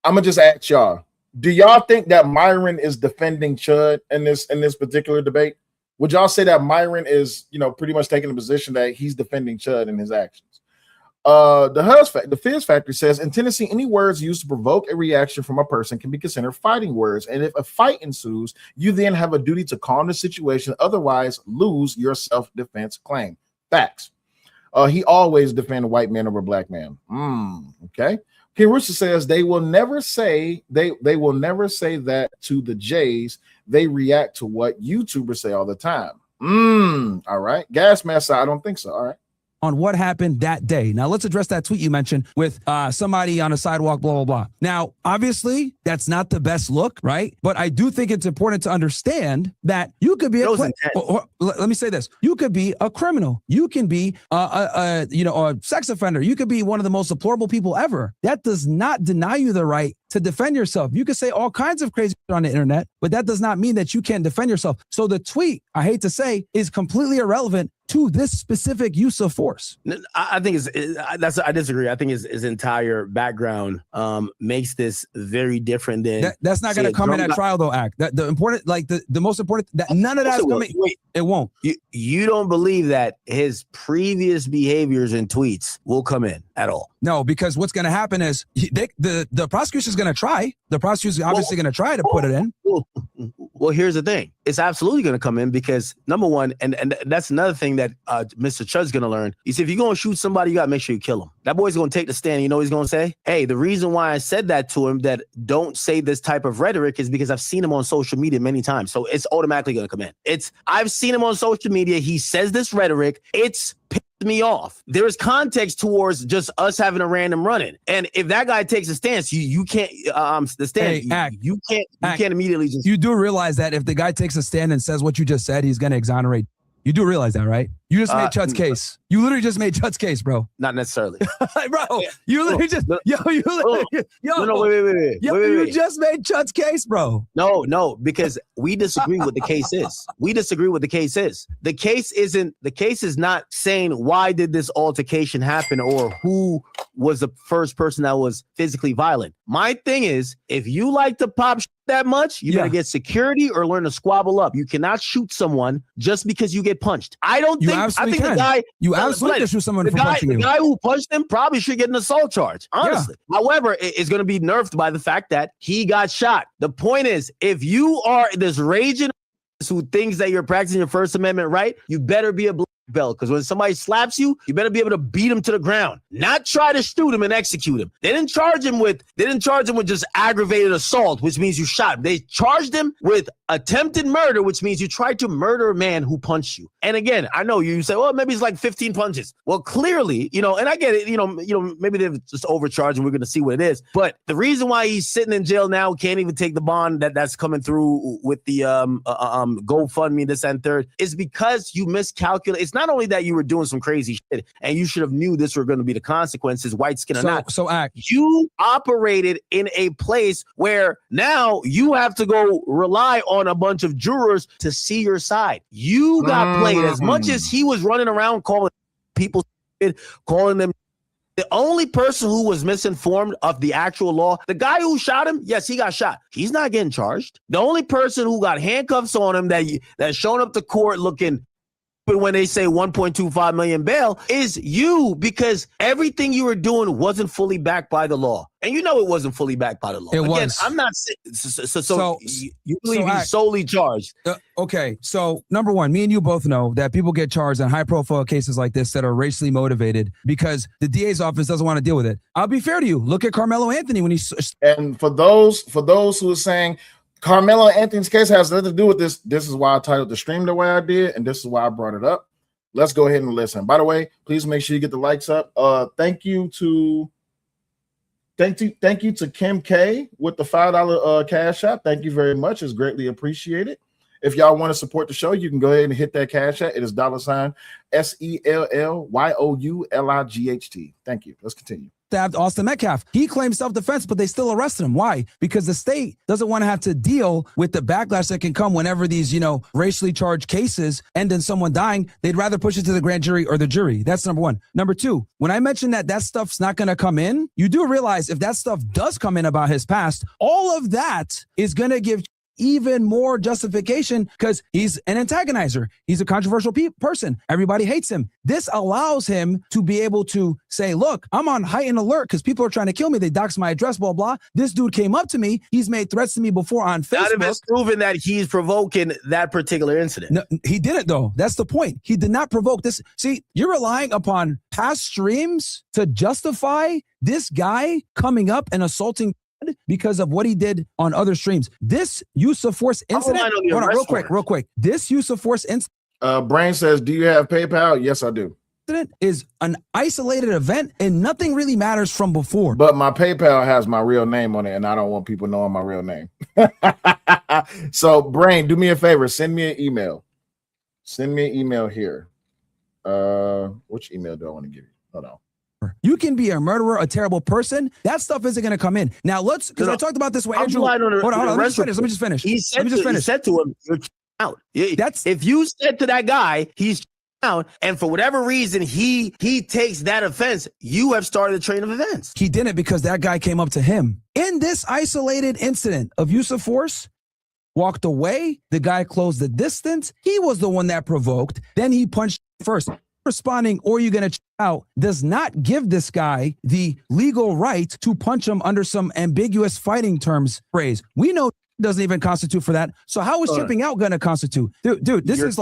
S3: I'm gonna just ask y'all: do y'all think that Myron is defending Chud in this particular debate? Would y'all say that Myron is, pretty much taking the position that he's defending Chud in his actions? The Fizz Factory says in Tennessee, any words used to provoke a reaction from a person can be considered fighting words. And if a fight ensues, you then have a duty to calm the situation. Otherwise, lose your self-defense claim. Facts. He always defend a white man over a black man. Okay. King Rooster says they will never say that to the Jays. They react to what YouTubers say all the time. All right. Gas mask, I don't think so. All right.
S5: On what happened that day. Now let's address that tweet you mentioned with somebody on a sidewalk, blah, blah, blah. Now, obviously, that's not the best look, right? But I do think it's important to understand that you could be let me say this. You could be a criminal. You can be a sex offender. You could be one of the most deplorable people ever. That does not deny you the right to defend yourself. You can say all kinds of crazy shit on the internet, but that does not mean that you can't defend yourself. So the tweet, I hate to say, is completely irrelevant to this specific use of force.
S4: I think I disagree. I think his entire background makes this very different than
S5: that's not going to come in at trial though. The most important that none of that's coming. It won't.
S4: You don't believe that his previous behaviors and tweets will come in at all?
S5: No, because what's going to happen is the prosecution's going to try. The prosecution's obviously going to try to put it in.
S4: Well, here's the thing. It's absolutely going to come in because, number one, and that's another thing that Mr. Chud's going to learn. You see, if you're going to shoot somebody, you got to make sure you kill him. That boy's going to take the stand. You know what he's going to say? Hey, the reason why I said that to him, that don't say this type of rhetoric, is because I've seen him on social media many times. So it's automatically going to come in. I've seen him on social media. He says this rhetoric. It's pissed me off. There is context towards just us having a random run-in. And if that guy takes a stance, you can't the stand. You can't immediately just.
S5: You do realize that if the guy takes a stand and says what you just said, he's going to exonerate. You do realize that, right? You just made Chud's case. You literally just made Chud's case, bro.
S4: Not necessarily.
S5: Bro, you literally just, you just made Chud's case, bro.
S4: No, because we disagree what the case is. The case is not saying why did this altercation happen or who was the first person that was physically violent. My thing is, if you like to pop that much, you better get security or learn to squabble up. You cannot shoot someone just because you get punched. I think the guy
S5: you absolutely can shoot someone for punching you.
S4: The guy who punched him probably should get an assault charge, honestly. Yeah. However, it's going to be nerfed by the fact that he got shot. The point is, if you are this raging who thinks that you're practicing your First Amendment right, you better be a black belt, because when somebody slaps you, you better be able to beat him to the ground, not try to shoot him and execute him. They didn't charge him with just aggravated assault, which means you shot him. They charged him with attempted murder, which means you tried to murder a man who punched you. And again, I know you say, well, maybe it's like 15 punches. Well, clearly, and I get it, maybe they've just overcharged and we're going to see what it is. But the reason why he's sitting in jail now, can't even take the bond that's coming through with the GoFundMe, this and third, is because you miscalculate. It's not only that you were doing some crazy shit and you should have knew this were going to be the consequences, white skin or not.
S5: So
S4: you operated in a place where now you have to go rely on a bunch of jurors to see your side. You got played. As much as he was running around calling people, calling them, the only person who was misinformed of the actual law, the guy who shot him, yes, he got shot. He's not getting charged. The only person who got handcuffs on him that's showing up to court looking, but when they say 1.25 million bail, is you, because everything you were doing wasn't fully backed by the law. And it wasn't fully backed by the law. Again, I'm not so you believe he's solely charged.
S5: Okay, so number one, me and you both know that people get charged on high-profile cases like this that are racially motivated because the DA's office doesn't want to deal with it. I'll be fair to you. Look at Karmelo Anthony when he's...
S3: And for those who are saying Karmelo Anthony's case has nothing to do with this, this is why I titled the stream the way I did, and this is why I brought it up. Let's go ahead and listen. By the way, please make sure you get the likes up. Thank you to Kim K with the $5 cash app. Thank you very much. It's greatly appreciated. If y'all want to support the show, you can go ahead and hit that cash app. It is $SELLYOULIGHT. Thank you. Let's continue.
S5: Stabbed Austin Metcalf. He claimed self-defense, but they still arrested him. Why? Because the state doesn't want to have to deal with the backlash that can come whenever these, racially charged cases end in someone dying. They'd rather push it to the grand jury or the jury. That's number one. Number two, when I mentioned that stuff's not going to come in, you do realize if that stuff does come in about his past, all of that is going to give even more justification because he's an antagonizer. He's a controversial person. Everybody hates him. This allows him to be able to say, look, I'm on heightened alert because people are trying to kill me. They doxed my address, blah, blah. This dude came up to me. He's made threats to me before on Facebook.
S4: Not if it's proven that he's provoking that particular incident.
S5: No, he didn't, though. That's the point. He did not provoke this. See, you're relying upon past streams to justify this guy coming up and assaulting because of what he did on other streams. This use of force incident, hold on, real quick. This use of force incident.
S3: Brain says, do you have PayPal? Yes, I do.
S5: Is an isolated event and nothing really matters from before.
S3: But my PayPal has my real name on it and I don't want people knowing my real name. So Brain, do me a favor. Send me an email. Send me an email here. Which email do I want to give you? Hold on.
S5: You can be a murderer, a terrible person. That stuff isn't going to come in. Now, because I talked about this with Andrew. Hold on. Let me just finish.
S4: He said to him, you're out. If you said to that guy, he's out, and for whatever reason, he takes that offense, you have started a train of events.
S5: He didn't because that guy came up to him. In this isolated incident of use of force, walked away, the guy closed the distance. He was the one that provoked. Then he punched first. Responding or you're going to out does not give this guy the legal right to punch him under some ambiguous fighting terms phrase. We know doesn't even constitute for that. So how is chipping out going to constitute? Dude, this is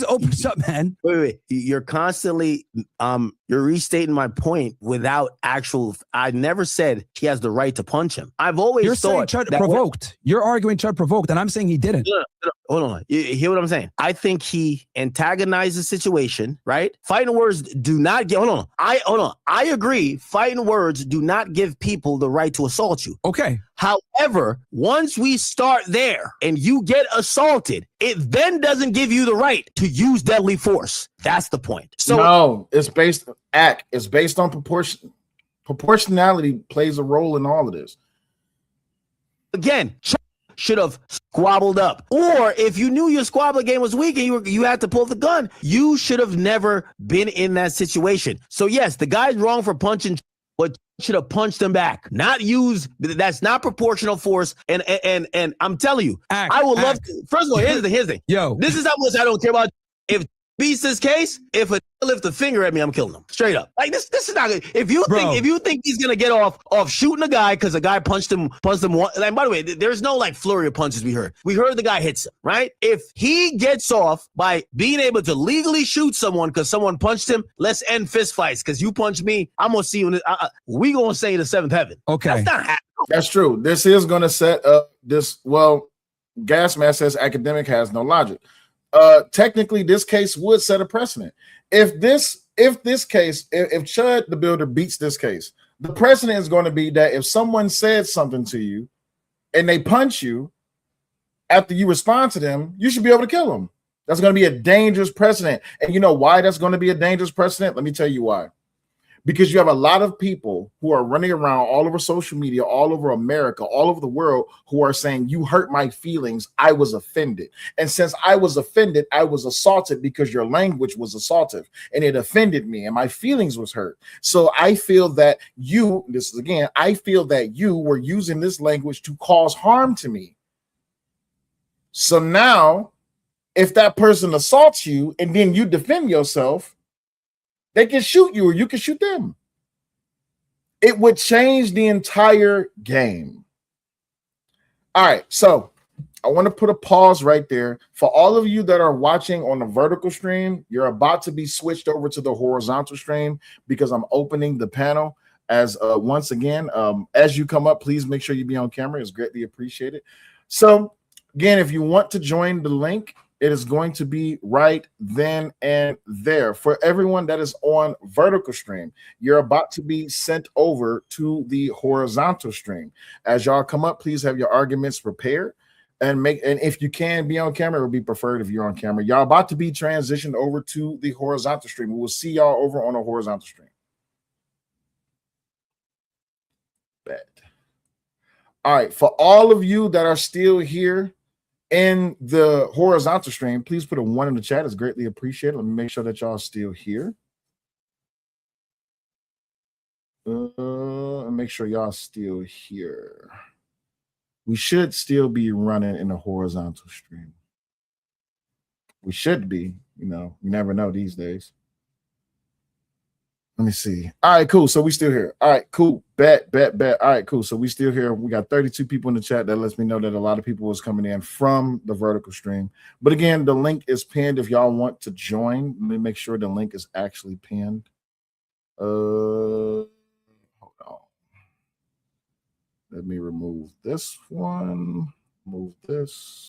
S5: opens up, man.
S4: Wait. You're constantly, you're restating my point without actual, I never said he has the right to punch him. I've always thought
S5: Chud provoked. You're arguing Chud provoked, and I'm saying he didn't.
S4: No. Hold on. You hear what I'm saying? I think he antagonized the situation, right? Fighting words do not get, hold on. I agree. Fighting words do not give people the right to assault you.
S5: Okay.
S4: However, once we start there and you get assaulted, it then doesn't give you the right to use deadly force. That's the point. So
S3: no, it's based on proportion. Proportionality plays a role in all of this.
S4: Again, should have squabbled up. Or if you knew your squabble game was weak and you had to pull the gun, you should have never been in that situation. So yes, the guy's wrong for punching, but should have punched him back. Not use, that's not proportional force. And I'm telling you, I would love to, first of all, here's the thing.
S5: Yo,
S4: this is how much I don't care about. If beats this case, if a lift a finger at me, I'm killing him straight up. Like this is not good. If you think he's gonna get off shooting a guy because a guy punched him one. Like, by the way, there's no like flurry of punches we heard. We heard the guy hits him, right? If he gets off by being able to legally shoot someone because someone punched him, let's end fist fights because you punched me. I'm gonna see you. We gonna say the seventh heaven.
S5: Okay,
S4: that's not happening.
S3: That's true. This is gonna set up this. Well, Gas Mask says academic has no logic. Technically, this case would set a precedent. If Chud the Builder beats this case, the precedent is going to be that if someone said something to you and they punch you after you respond to them, you should be able to kill them. That's going to be a dangerous precedent. And you know why that's going to be a dangerous precedent? Let me tell you why. Because you have a lot of people who are running around all over social media, all over America, all over the world, who are saying, you hurt my feelings. I was offended. And since I was offended, I was assaulted because your language was assaultive and it offended me and my feelings was hurt. So I feel that I feel that you were using this language to cause harm to me. So now, if that person assaults you and then you defend yourself, they can shoot you or you can shoot them. It would change the entire game. All right, so I want to put a pause right there. For all of you that are watching on the vertical stream, you're about to be switched over to the horizontal stream because I'm opening the panel. As once again, as you come up, please make sure you be on camera. It's greatly appreciated. So again, if you want to join the link, it is going to be right then and there. For everyone that is on vertical stream, you're about to be sent over to the horizontal stream. As y'all come up, please have your arguments prepared and if you can be on camera, it would be preferred if you're on camera. Y'all about to be transitioned over to the horizontal stream. We will see y'all over on the horizontal stream. Bet. All right, for all of you that are still here in the horizontal stream, please put a 1 in the chat. It's greatly appreciated. Let me make sure that y'all still here. And make sure y'all still here. We should still be running in the horizontal stream. We should be, you never know these days. Let me see. All right, cool. So we still here. All right, cool. Bet. All right, cool. So we still here. We got 32 people in the chat. That lets me know that a lot of people was coming in from the vertical stream. But again, the link is pinned if y'all want to join. Let me make sure the link is actually pinned. Hold on. Let me remove this one. Move this.